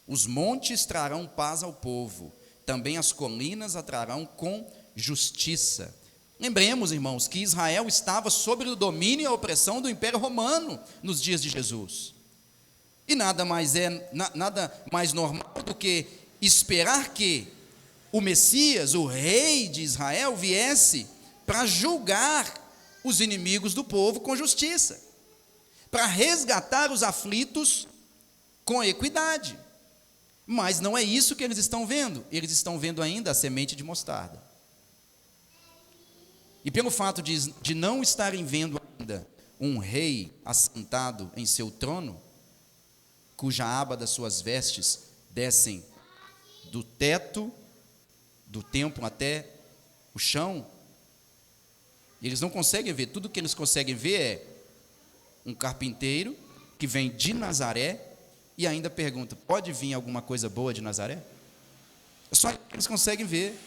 Os montes trarão paz ao povo, também as colinas a trarão com justiça. Lembremos, irmãos, que Israel estava sob o domínio e a opressão do Império Romano nos dias de Jesus. E nada mais normal do que esperar que o Messias, o rei de Israel, viesse para julgar os inimigos do povo com justiça, para resgatar os aflitos com equidade. Mas não é isso que eles estão vendo. Eles estão vendo ainda a semente de mostarda. E pelo fato de não estarem vendo ainda um rei assentado em seu trono, cuja aba das suas vestes descem do teto do templo até o chão, eles não conseguem ver. Tudo que eles conseguem ver é um carpinteiro que vem de Nazaré e ainda pergunta: pode vir alguma coisa boa de Nazaré? É só que eles conseguem ver.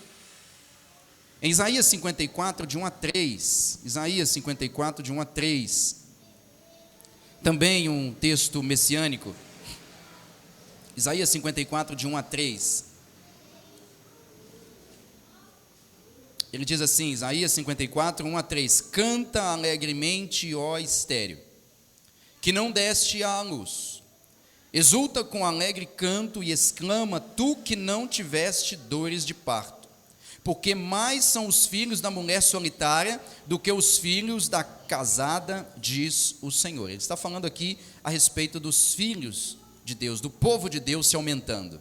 Em Isaías 54, de 1 a 3, Isaías 54, de 1 a 3, também um texto messiânico. Isaías 54, de 1 a 3. Ele diz assim, Isaías 54, 1 a 3: canta alegremente, ó estéreo, que não deste à luz. Exulta com alegre canto e exclama, tu que não tiveste dores de parto. Porque mais são os filhos da mulher solitária do que os filhos da casada, diz o Senhor. Ele está falando aqui a respeito dos filhos de Deus, do povo de Deus se aumentando.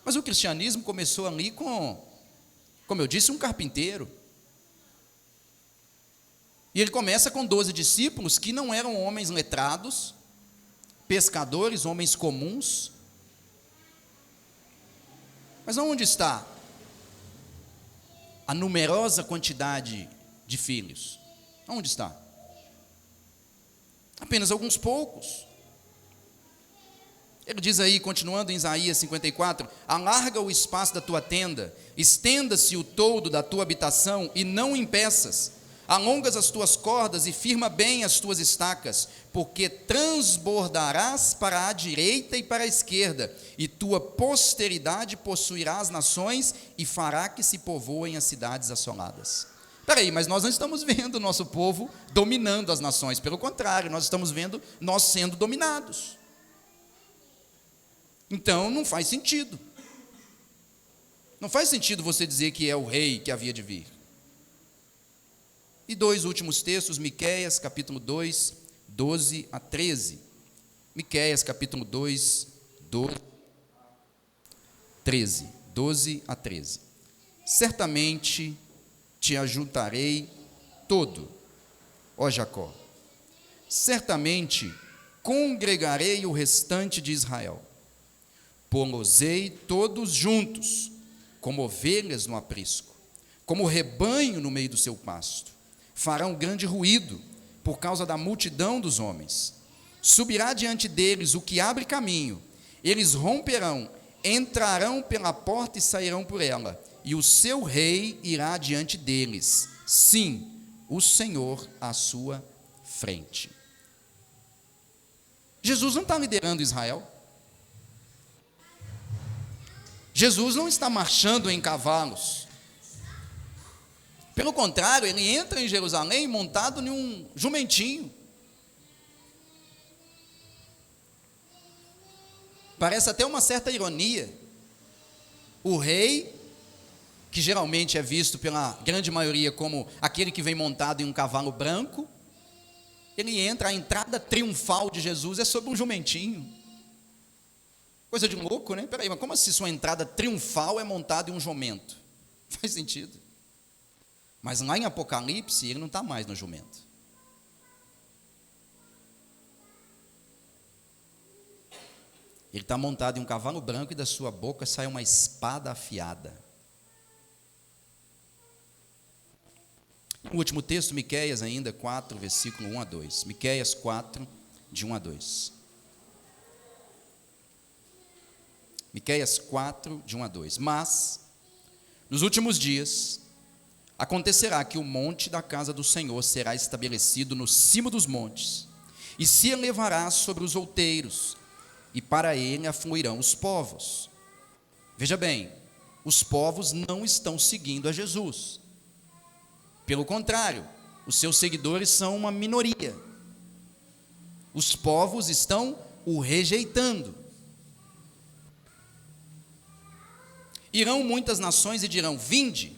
Mas o cristianismo começou ali com, como eu disse, um carpinteiro. E ele começa com 12 discípulos que não eram homens letrados, pescadores, homens comuns. Mas onde está a numerosa quantidade de filhos? Onde está? Apenas alguns poucos. Ele diz aí, continuando em Isaías 54, alarga o espaço da tua tenda, estenda-se o toldo da tua habitação e não impeças, alongas as tuas cordas e firma bem as tuas estacas, porque transbordarás para a direita e para a esquerda, e tua posteridade possuirá as nações e fará que se povoem as cidades assoladas. Peraí, mas nós não estamos vendo o nosso povo dominando as nações, pelo contrário, nós estamos vendo nós sendo dominados. Então não faz sentido. Não faz sentido você dizer que é o rei que havia de vir. E dois últimos textos, Miqueias, capítulo 2, 12 a 13. Miqueias, capítulo 2, 12 a 13. Certamente te ajuntarei todo, ó Jacó. Certamente congregarei o restante de Israel. Pô-los-ei todos juntos, como ovelhas no aprisco, como rebanho no meio do seu pasto. Farão grande ruído por causa da multidão dos homens. Subirá diante deles o que abre caminho. Eles romperão, entrarão pela porta e sairão por ela. E o seu rei irá diante deles. Sim, o Senhor à sua frente. Jesus não está liderando Israel. Jesus não está marchando em cavalos. Pelo contrário, ele entra em Jerusalém montado em um jumentinho. Parece até uma certa ironia. O rei, que geralmente é visto pela grande maioria como aquele que vem montado em um cavalo branco, ele entra, a entrada triunfal de Jesus é sobre um jumentinho. Coisa de louco, né? Peraí, mas como assim sua entrada triunfal é montada em um jumento? Faz sentido. Mas lá em Apocalipse, ele não está mais no jumento. Ele está montado em um cavalo branco e da sua boca sai uma espada afiada. O último texto, Miqueias ainda 4, versículo 1 a 2. Miqueias 4, de 1 a 2. Miqueias 4, de 1 a 2. Mas, nos últimos dias, acontecerá que o monte da casa do Senhor será estabelecido no cimo dos montes, e se elevará sobre os outeiros, e para ele afluirão os povos. Veja bem, os povos não estão seguindo a Jesus. Pelo contrário, os seus seguidores são uma minoria. Os povos estão o rejeitando. Irão muitas nações e dirão: vinde,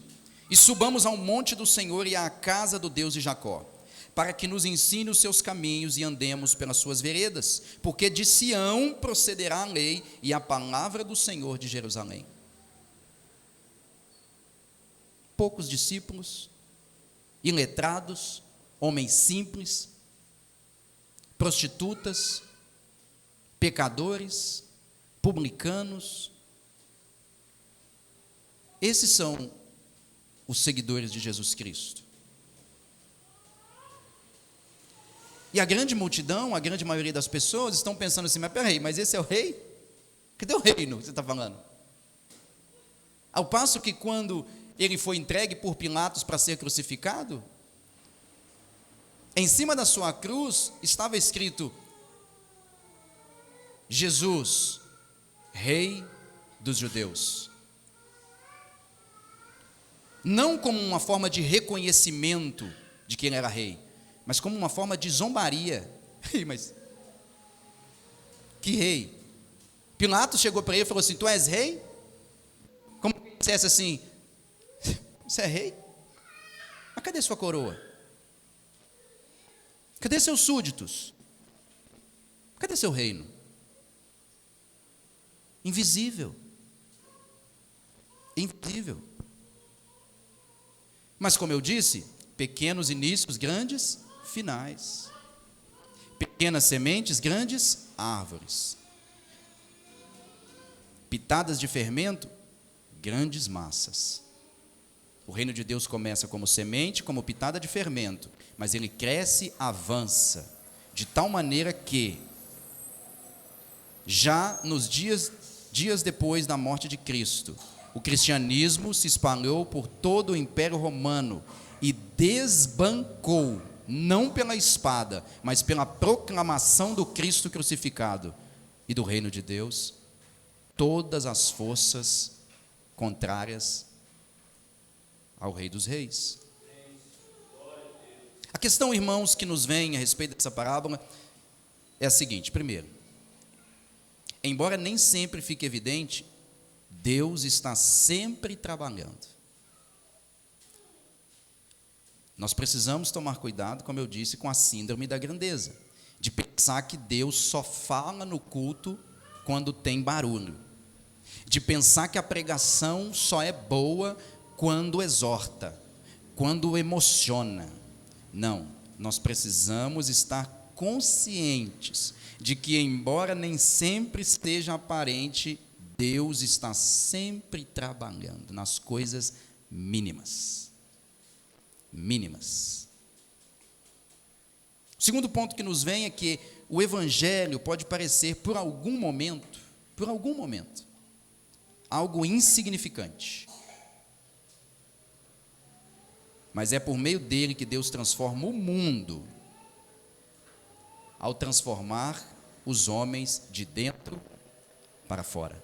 e subamos ao monte do Senhor e à casa do Deus de Jacó, para que nos ensine os seus caminhos e andemos pelas suas veredas, porque de Sião procederá a lei e a palavra do Senhor de Jerusalém. Poucos discípulos, iletrados, homens simples, prostitutas, pecadores, publicanos. Esses são os seguidores de Jesus Cristo. E a grande multidão, a grande maioria das pessoas estão pensando assim: mas peraí, mas esse é o rei? Cadê o reino que você está falando? Ao passo que quando ele foi entregue por Pilatos para ser crucificado, em cima da sua cruz estava escrito: Jesus, Rei dos Judeus. Não como uma forma de reconhecimento de que ele era rei, mas como uma forma de zombaria. Mas que rei? Pilatos chegou para ele e falou assim: tu és rei? Como se dissesse assim: você é rei? Mas cadê sua coroa? Cadê seus súditos? Cadê seu reino? Invisível. Invisível. Mas como eu disse, pequenos inícios, grandes finais. Pequenas sementes, grandes árvores. Pitadas de fermento, grandes massas. O reino de Deus começa como semente, como pitada de fermento, mas ele cresce, avança, de tal maneira que, já nos dias depois da morte de Cristo, o cristianismo se espalhou por todo o Império Romano e desbancou, não pela espada, mas pela proclamação do Cristo crucificado e do reino de Deus, todas as forças contrárias ao Rei dos Reis. A questão, irmãos, que nos vem a respeito dessa parábola é a seguinte: primeiro, embora nem sempre fique evidente, Deus está sempre trabalhando. Nós precisamos tomar cuidado, como eu disse, com a síndrome da grandeza, de pensar que Deus só fala no culto quando tem barulho, de pensar que a pregação só é boa quando exorta, quando emociona. Não, nós precisamos estar conscientes de que, embora nem sempre esteja aparente, Deus está sempre trabalhando nas coisas mínimas. Mínimas. O segundo ponto que nos vem é que o evangelho pode parecer, por algum momento, algo insignificante. Mas é por meio dele que Deus transforma o mundo, ao transformar os homens de dentro para fora.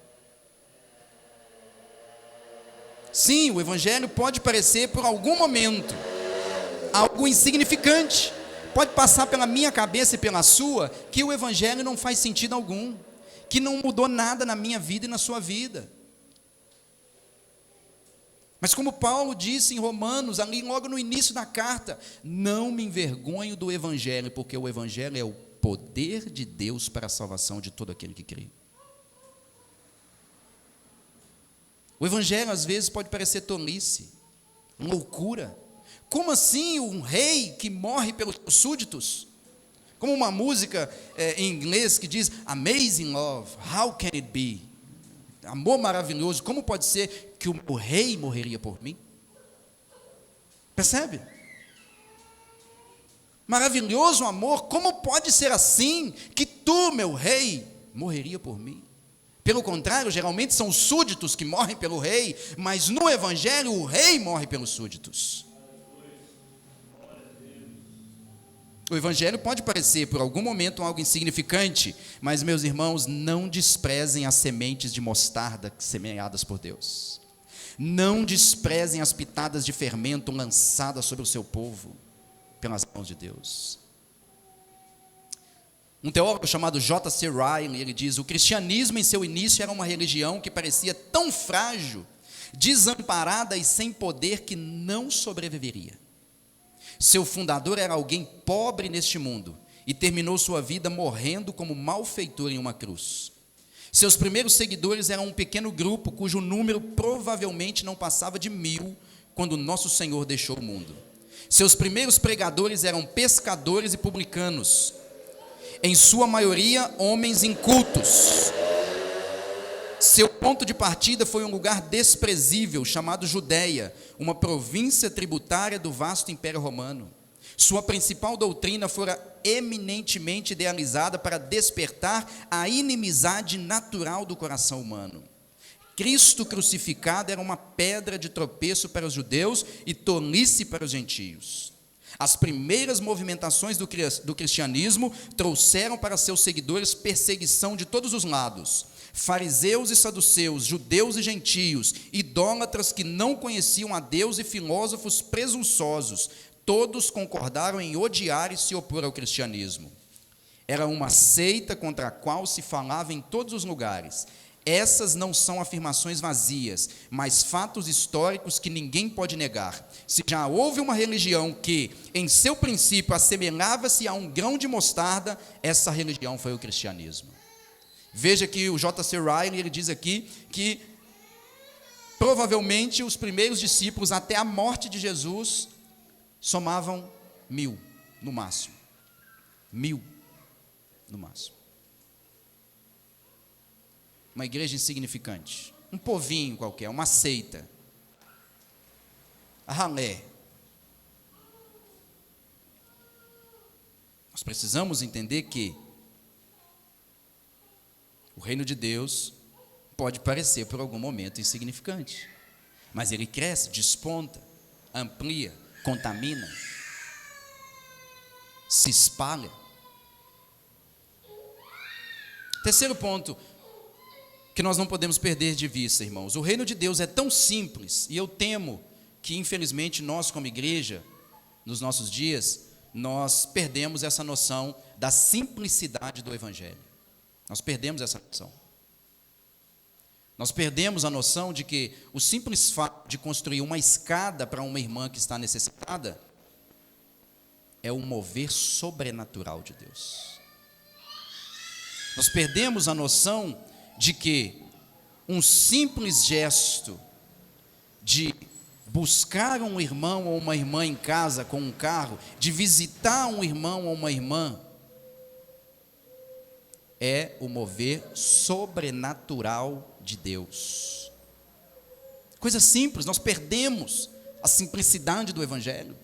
Sim, o evangelho pode parecer por algum momento algo insignificante. Pode passar pela minha cabeça e pela sua que o evangelho não faz sentido algum, que não mudou nada na minha vida e na sua vida. Mas como Paulo disse em Romanos, ali logo no início da carta, não me envergonho do evangelho, porque o evangelho é o poder de Deus para a salvação de todo aquele que crê. O evangelho às vezes pode parecer tolice, loucura. Como assim um rei que morre pelos seus súditos? Como uma música em inglês que diz Amazing Love, how can it be? Amor maravilhoso, como pode ser que o rei morreria por mim? Percebe? Maravilhoso amor, como pode ser assim que tu, meu rei, morreria por mim? Pelo contrário, geralmente são os súditos que morrem pelo rei, mas no evangelho o rei morre pelos súditos. O evangelho pode parecer por algum momento algo insignificante, mas meus irmãos, não desprezem as sementes de mostarda semeadas por Deus. Não desprezem as pitadas de fermento lançadas sobre o seu povo pelas mãos de Deus. Um teólogo chamado J.C. Ryle, ele diz: o cristianismo em seu início era uma religião que parecia tão frágil, desamparada e sem poder que não sobreviveria. Seu fundador era alguém pobre neste mundo e terminou sua vida morrendo como malfeitor em uma cruz. Seus primeiros seguidores eram um pequeno grupo cujo número provavelmente não passava de 1000 quando nosso Senhor deixou o mundo. Seus primeiros pregadores eram pescadores e publicanos, em sua maioria homens incultos. Seu ponto de partida foi um lugar desprezível chamado Judéia, uma província tributária do vasto Império Romano. Sua principal doutrina fora eminentemente idealizada para despertar a inimizade natural do coração humano. Cristo crucificado era uma pedra de tropeço para os judeus e tolice para os gentios. As primeiras movimentações do cristianismo trouxeram para seus seguidores perseguição de todos os lados. Fariseus e saduceus, judeus e gentios, idólatras que não conheciam a Deus e filósofos presunçosos, todos concordaram em odiar e se opor ao cristianismo. Era uma seita contra a qual se falava em todos os lugares. Essas não são afirmações vazias, mas fatos históricos que ninguém pode negar. Se já houve uma religião que, em seu princípio, assemelhava-se a um grão de mostarda, essa religião foi o cristianismo. Veja que o J.C. Ryle, ele diz aqui que provavelmente os primeiros discípulos até a morte de Jesus somavam 1000 no máximo. 1000 no máximo. Uma igreja insignificante, um povinho qualquer, uma seita, a ralé. Nós precisamos entender que o reino de Deus pode parecer por algum momento insignificante, mas ele cresce, desponta, amplia, contamina, se espalha. Terceiro ponto que nós não podemos perder de vista, irmãos: o reino de Deus é tão simples, e eu temo que infelizmente nós como igreja, nos nossos dias, nós perdemos essa noção da simplicidade do evangelho. Nós perdemos essa noção. Nós perdemos a noção de que o simples fato de construir uma escada para uma irmã que está necessitada é o mover sobrenatural de Deus. Nós perdemos a noção de que um simples gesto de buscar um irmão ou uma irmã em casa com um carro, de visitar um irmão ou uma irmã, é o mover sobrenatural de Deus. Coisa simples, nós perdemos a simplicidade do evangelho.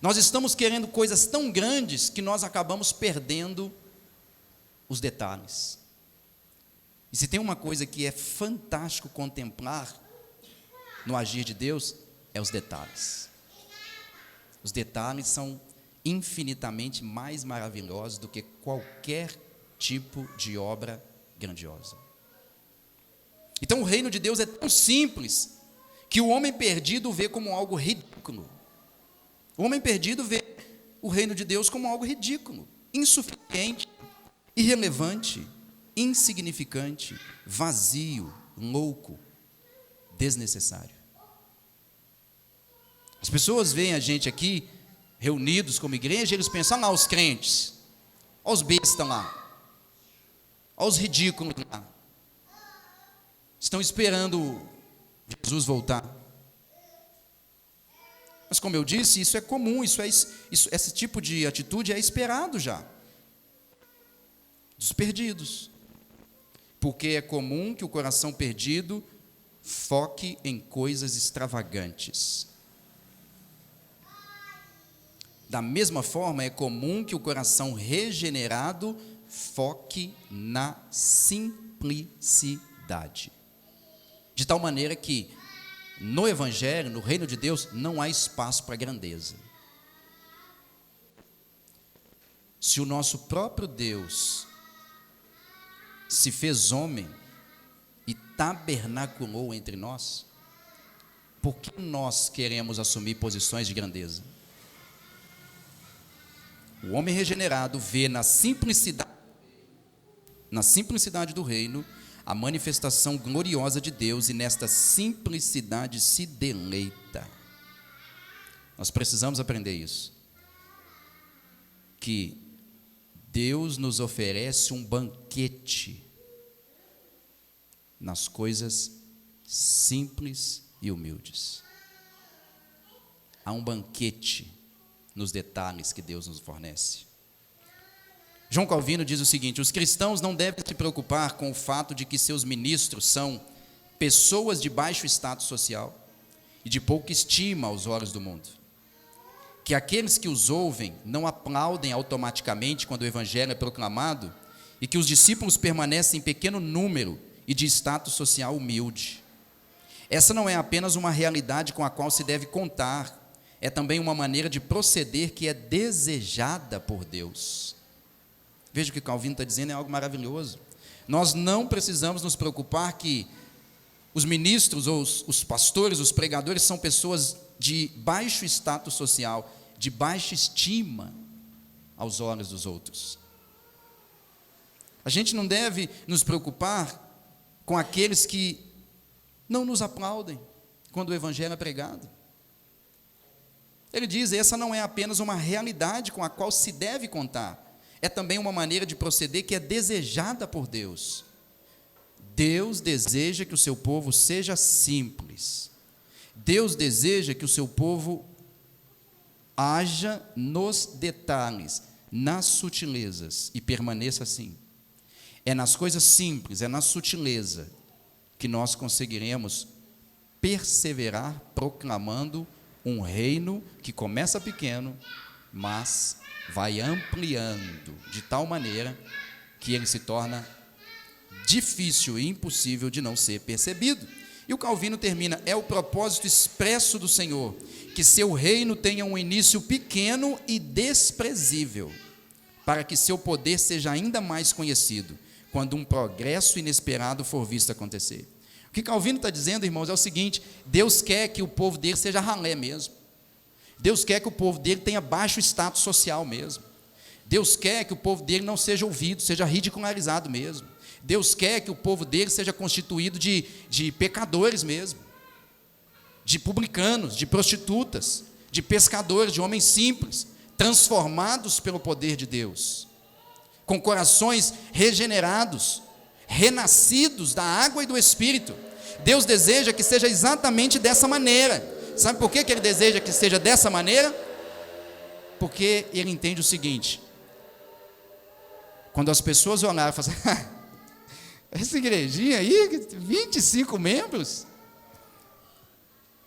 Nós estamos querendo coisas tão grandes que nós acabamos perdendo os detalhes. E se tem uma coisa que é fantástico contemplar no agir de Deus, é os detalhes. Os detalhes são infinitamente mais maravilhosos do que qualquer tipo de obra grandiosa. Então o reino de Deus é tão simples que o homem perdido vê como algo ridículo. O homem perdido vê o reino de Deus como algo ridículo, insuficiente, irrelevante, insignificante, vazio, louco, desnecessário. As pessoas veem a gente aqui, reunidos como igreja, eles pensam, lá os crentes, olha os bestas lá, olha os ridículos lá, estão esperando Jesus voltar. Mas como eu disse, isso é comum, esse tipo de atitude é esperado já, dos perdidos. Porque é comum que o coração perdido foque em coisas extravagantes. Da mesma forma, é comum que o coração regenerado foque na simplicidade. De tal maneira que, no Evangelho, no reino de Deus, não há espaço para grandeza. Se o nosso próprio Deus se fez homem e tabernaculou entre nós, por que nós queremos assumir posições de grandeza? O homem regenerado vê na simplicidade do reino a manifestação gloriosa de Deus, e nesta simplicidade se deleita. Nós precisamos aprender isso, que Deus nos oferece um banquete nas coisas simples e humildes. Há um banquete nos detalhes que Deus nos fornece. João Calvino diz o seguinte: os cristãos não devem se preocupar com o fato de que seus ministros são pessoas de baixo status social e de pouca estima aos olhos do mundo. Que aqueles que os ouvem não aplaudem automaticamente quando o evangelho é proclamado, e que os discípulos permanecem em pequeno número e de status social humilde. Essa não é apenas uma realidade com a qual se deve contar, é também uma maneira de proceder que é desejada por Deus. Veja o que Calvino está dizendo, é algo maravilhoso. Nós não precisamos nos preocupar que os ministros, ou os pastores, os pregadores são pessoas de baixo status social, de baixa estima aos olhos dos outros. A gente não deve nos preocupar com aqueles que não nos aplaudem quando o evangelho é pregado. Ele diz, essa não é apenas uma realidade com a qual se deve contar, é também uma maneira de proceder que é desejada por Deus. Deus deseja que o seu povo seja simples. Deus deseja que o seu povo haja nos detalhes, nas sutilezas, e permaneça assim. É nas coisas simples, é na sutileza que nós conseguiremos perseverar proclamando um reino que começa pequeno, mas vai ampliando de tal maneira que ele se torna difícil e impossível de não ser percebido. E o Calvino termina, é o propósito expresso do Senhor, que seu reino tenha um início pequeno e desprezível, para que seu poder seja ainda mais conhecido, quando um progresso inesperado for visto acontecer. O que Calvino está dizendo, irmãos, é o seguinte: Deus quer que o povo dele seja ralé mesmo. Deus quer que o povo dele tenha baixo status social mesmo. Deus quer que o povo dele não seja ouvido, seja ridicularizado mesmo. Deus quer que o povo dele seja constituído de pecadores mesmo, de publicanos, de prostitutas, de pescadores, de homens simples, transformados pelo poder de Deus, com corações regenerados, renascidos da água e do Espírito. Deus deseja que seja exatamente dessa maneira. Sabe por que ele deseja que seja dessa maneira? Porque ele entende o seguinte: quando as pessoas olharem e falam assim, essa igrejinha aí, 25 membros,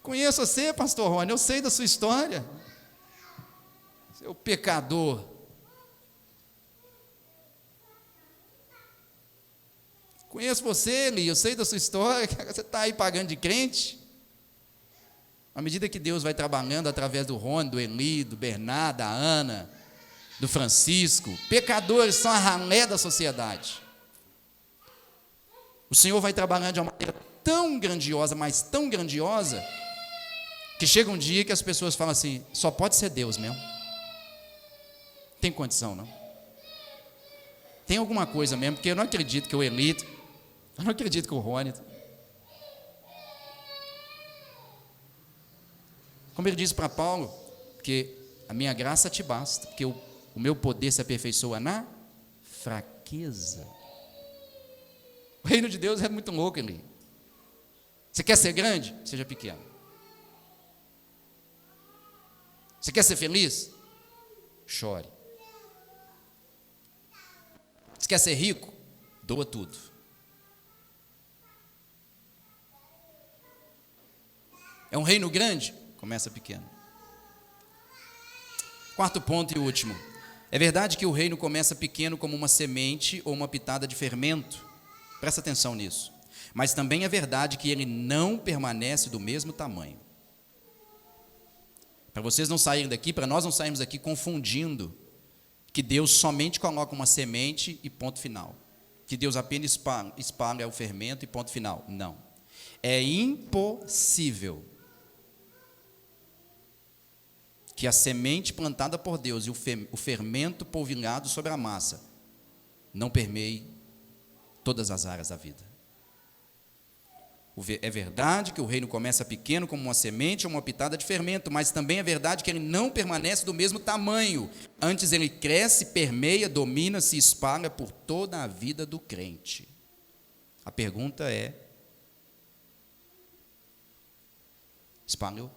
conheço você, pastor Rony, eu sei da sua história, seu pecador. Conheço você, Eli, eu sei da sua história, você está aí pagando de crente. À medida que Deus vai trabalhando através do Rony, do Eli, do Bernardo, da Ana, do Francisco, pecadores são a ralé da sociedade. O Senhor vai trabalhando de uma maneira tão grandiosa, mas tão grandiosa, que chega um dia que as pessoas falam assim: só pode ser Deus mesmo. Tem condição, não? Tem alguma coisa mesmo, porque eu não acredito que o Elito, eu não acredito que o Rony. Como ele disse para Paulo, que a minha graça te basta, porque o meu poder se aperfeiçoa na fraqueza. O reino de Deus é muito louco ali. Você quer ser grande? Seja pequeno. Você quer ser feliz? Chore. Você quer ser rico? Doa tudo. É um reino grande? Começa pequeno. Quarto ponto e último. É verdade que o reino começa pequeno como uma semente ou uma pitada de fermento. Presta atenção nisso. Mas também é verdade que ele não permanece do mesmo tamanho. Para vocês não saírem daqui, para nós não sairmos daqui confundindo que Deus somente coloca uma semente e ponto final. Que Deus apenas espalha o fermento e ponto final. Não. É impossível que a semente plantada por Deus e o fermento polvilhado sobre a massa não permeie todas as áreas da vida. É verdade que o reino começa pequeno como uma semente ou uma pitada de fermento, mas também é verdade que ele não permanece do mesmo tamanho. Antes ele cresce, permeia, domina, se espalha por toda a vida do crente. A pergunta é: espalhou?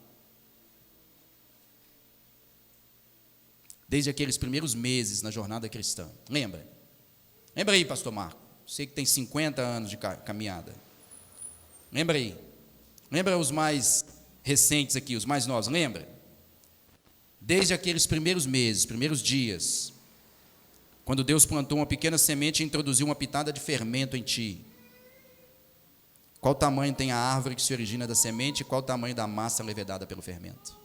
Desde aqueles primeiros meses na jornada cristã. Lembra aí, pastor Marco, você que tem 50 anos de caminhada. Lembra aí. Lembra os mais recentes aqui, os mais novos, lembra? Desde aqueles primeiros meses, primeiros dias, quando Deus plantou uma pequena semente e introduziu uma pitada de fermento em ti. Qual tamanho tem a árvore que se origina da semente e qual o tamanho da massa levedada pelo fermento?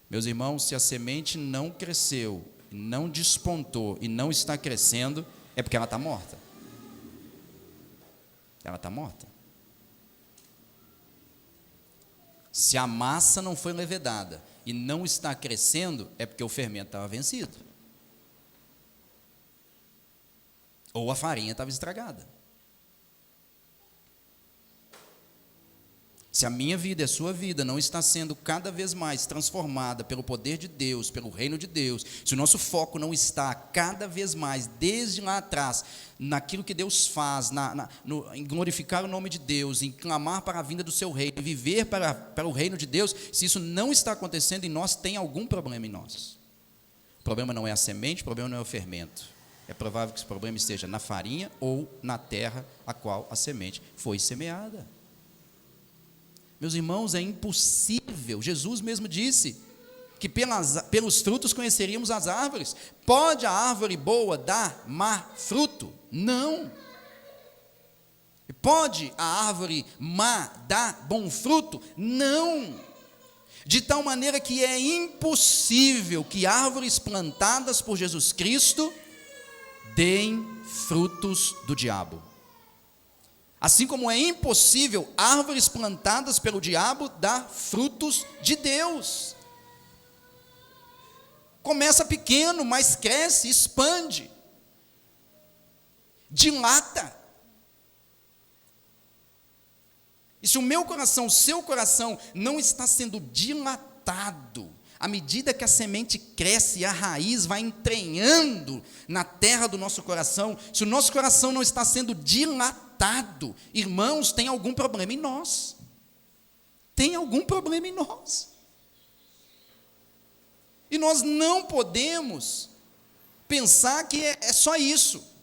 Meus irmãos, se a semente não cresceu, não despontou e não está crescendo, é porque ela está morta. Ela está morta. Se a massa não foi levedada e não está crescendo, é porque o fermento estava vencido. Ou a farinha estava estragada. Se a minha vida e a sua vida não está sendo cada vez mais transformada pelo poder de Deus, pelo reino de Deus, se o nosso foco não está cada vez mais, desde lá atrás, naquilo que Deus faz, em glorificar o nome de Deus, em clamar para a vinda do seu reino, em viver para o reino de Deus, se isso não está acontecendo em nós, tem algum problema em nós. O problema não é a semente, o problema não é o fermento. É provável que esse problema esteja na farinha ou na terra a qual a semente foi semeada. Meus irmãos, é impossível. Jesus mesmo disse que pelos frutos conheceríamos as árvores. Pode a árvore boa dar má fruto? Não. Pode a árvore má dar bom fruto? Não. De tal maneira que é impossível que árvores plantadas por Jesus Cristo deem frutos do diabo. Assim como é impossível árvores plantadas pelo diabo dar frutos de Deus. Começa pequeno, mas cresce, expande, dilata. E se o meu coração, o seu coração não está sendo dilatado, à medida que a semente cresce e a raiz vai entranhando na terra do nosso coração, se o nosso coração não está sendo dilatado, irmãos, tem algum problema em nós. Tem algum problema em nós. E nós não podemos pensar que é só isso.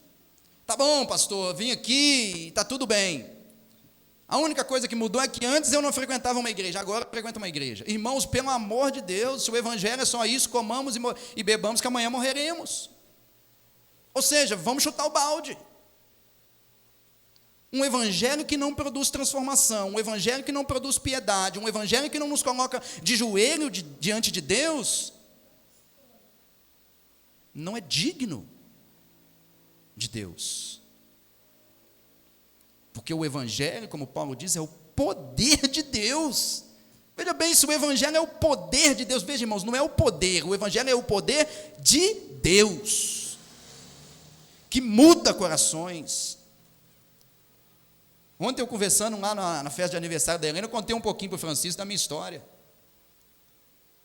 Tá bom, pastor, vim aqui, está tudo bem. A única coisa que mudou é que antes eu não frequentava uma igreja, agora eu frequento uma igreja. Irmãos, pelo amor de Deus, se o evangelho é só isso, comamos e bebamos que amanhã morreremos. Ou seja, vamos chutar o balde. Um evangelho que não produz transformação, um evangelho que não produz piedade, um evangelho que não nos coloca de joelho diante de Deus, não é digno de Deus. Porque o Evangelho, como Paulo diz, é o poder de Deus. Veja bem, se o Evangelho é o poder de Deus, veja, irmãos, não é o poder, o Evangelho é o poder de Deus, que muda corações. Ontem eu conversando lá na festa de aniversário da Helena, eu contei um pouquinho para o Francisco da minha história.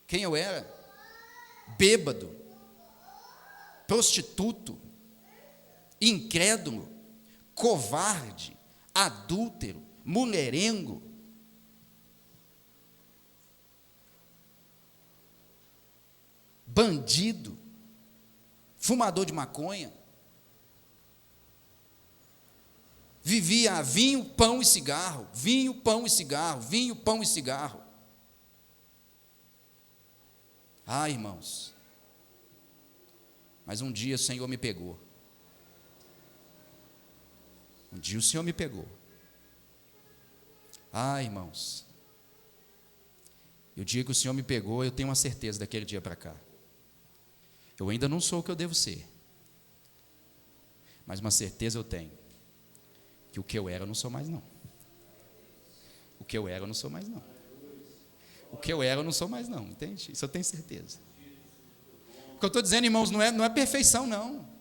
Quem eu era? Bêbado, prostituto, incrédulo, covarde, adúltero, mulherengo. Bandido, fumador de maconha. Vivia vinho, pão e cigarro, vinho, pão e cigarro, vinho, pão e cigarro. Ah, irmãos, mas um dia o Senhor me pegou. Um dia o Senhor me pegou. Ah, irmãos, e o dia que o Senhor me pegou, eu tenho uma certeza daquele dia para cá. Eu ainda não sou o que eu devo ser, mas uma certeza eu tenho, que o que eu era eu não sou mais não. O que eu era eu não sou mais não. O que eu era eu não sou mais não, entende? Isso eu tenho certeza. O que eu estou dizendo, irmãos, não é perfeição não.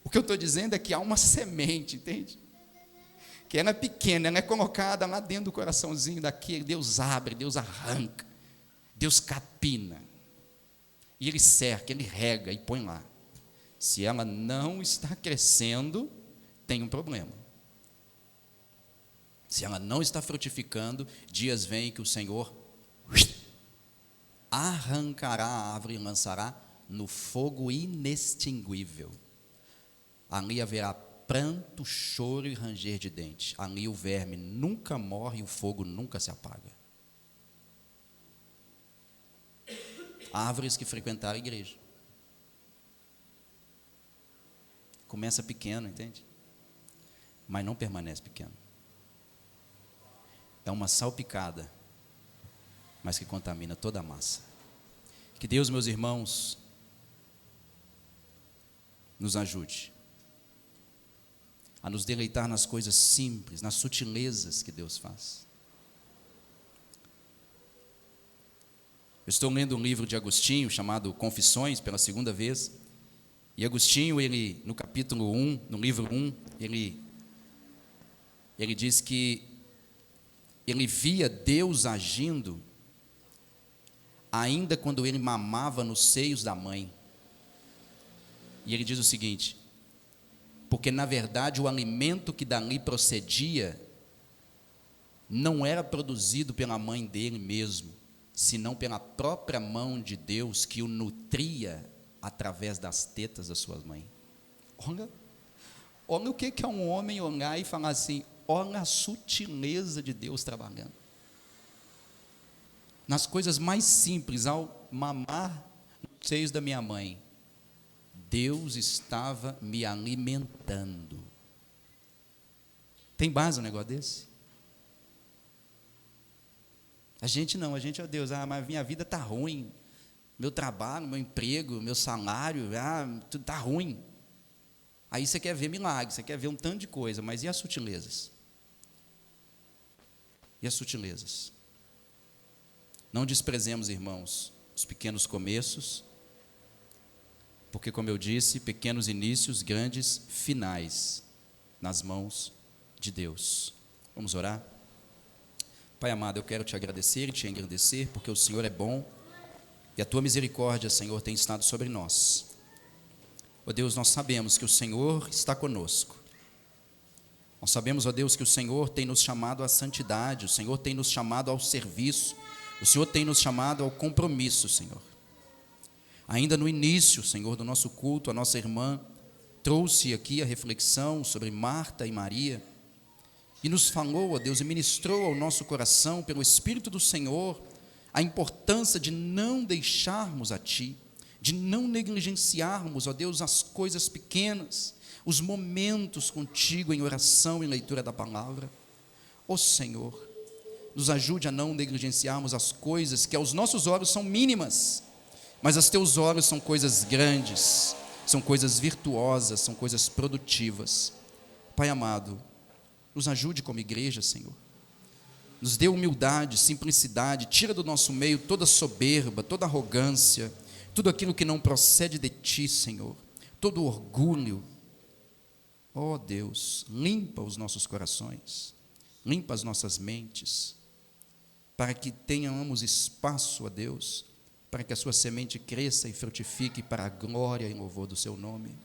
O que eu estou dizendo é que há uma semente, entende? Que ela é pequena, ela é colocada lá dentro do coraçãozinho daquele, Deus abre, Deus arranca, Deus capina. E Ele cerca, Ele rega e põe lá. Se ela não está crescendo, tem um problema. Se ela não está frutificando, dias vêm que o Senhor arrancará a árvore e lançará no fogo inextinguível. Ali haverá pranto, choro e ranger de dentes. Ali o verme nunca morre e o fogo nunca se apaga. Árvores que frequentaram a igreja. Começa pequeno, entende? Mas não permanece pequeno. É uma salpicada, mas que contamina toda a massa. Que Deus, meus irmãos, nos ajude a nos deleitar nas coisas simples, nas sutilezas que Deus faz. Eu estou lendo um livro de Agostinho chamado Confissões pela segunda vez. E Agostinho, ele, no capítulo 1, no livro 1, ele diz que ele via Deus agindo ainda quando ele mamava nos seios da mãe. E ele diz o seguinte: porque na verdade o alimento que dali procedia não era produzido pela mãe dele mesmo, senão pela própria mão de Deus que o nutria através das tetas da sua mãe. Olha o que é um homem olhar e falar assim: olha a sutileza de Deus trabalhando. Nas coisas mais simples, ao mamar nos seios da minha mãe, Deus estava me alimentando. Tem base um negócio desse? A gente não, a gente, ó Deus, mas minha vida está ruim, meu trabalho, meu emprego, meu salário, tudo está ruim. Aí você quer ver milagre, você quer ver um tanto de coisa, mas e as sutilezas? E as sutilezas? Não desprezemos, irmãos, os pequenos começos, porque, como eu disse, pequenos inícios, grandes finais, nas mãos de Deus. Vamos orar? Pai amado, eu quero te agradecer e te engrandecer, porque o Senhor é bom, e a tua misericórdia, Senhor, tem estado sobre nós. Ó Deus, nós sabemos que o Senhor está conosco. Nós sabemos, ó Deus, que o Senhor tem nos chamado à santidade, o Senhor tem nos chamado ao serviço, o Senhor tem nos chamado ao compromisso, Senhor. Ainda no início, Senhor, do nosso culto, a nossa irmã trouxe aqui a reflexão sobre Marta e Maria, e nos falou, ó Deus, e ministrou ao nosso coração, pelo Espírito do Senhor, a importância de não deixarmos a Ti, de não negligenciarmos, ó Deus, as coisas pequenas, os momentos contigo em oração e leitura da palavra. Ó Senhor, nos ajude a não negligenciarmos as coisas que aos nossos olhos são mínimas, mas aos teus olhos são coisas grandes, são coisas virtuosas, são coisas produtivas. Pai amado, Nos ajude como igreja, Senhor. Nos dê humildade, simplicidade, tira do nosso meio toda soberba, toda arrogância, tudo aquilo que não procede de Ti, Senhor, todo orgulho. Ó Deus, limpa os nossos corações, limpa as nossas mentes, para que tenhamos espaço, ó Deus, para que a Sua semente cresça e frutifique para a glória e louvor do Seu nome.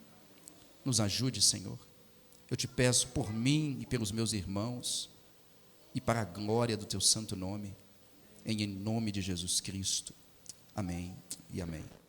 Nos ajude, Senhor. Eu te peço por mim e pelos meus irmãos, e para a glória do Teu santo nome, em nome de Jesus Cristo. Amém e amém.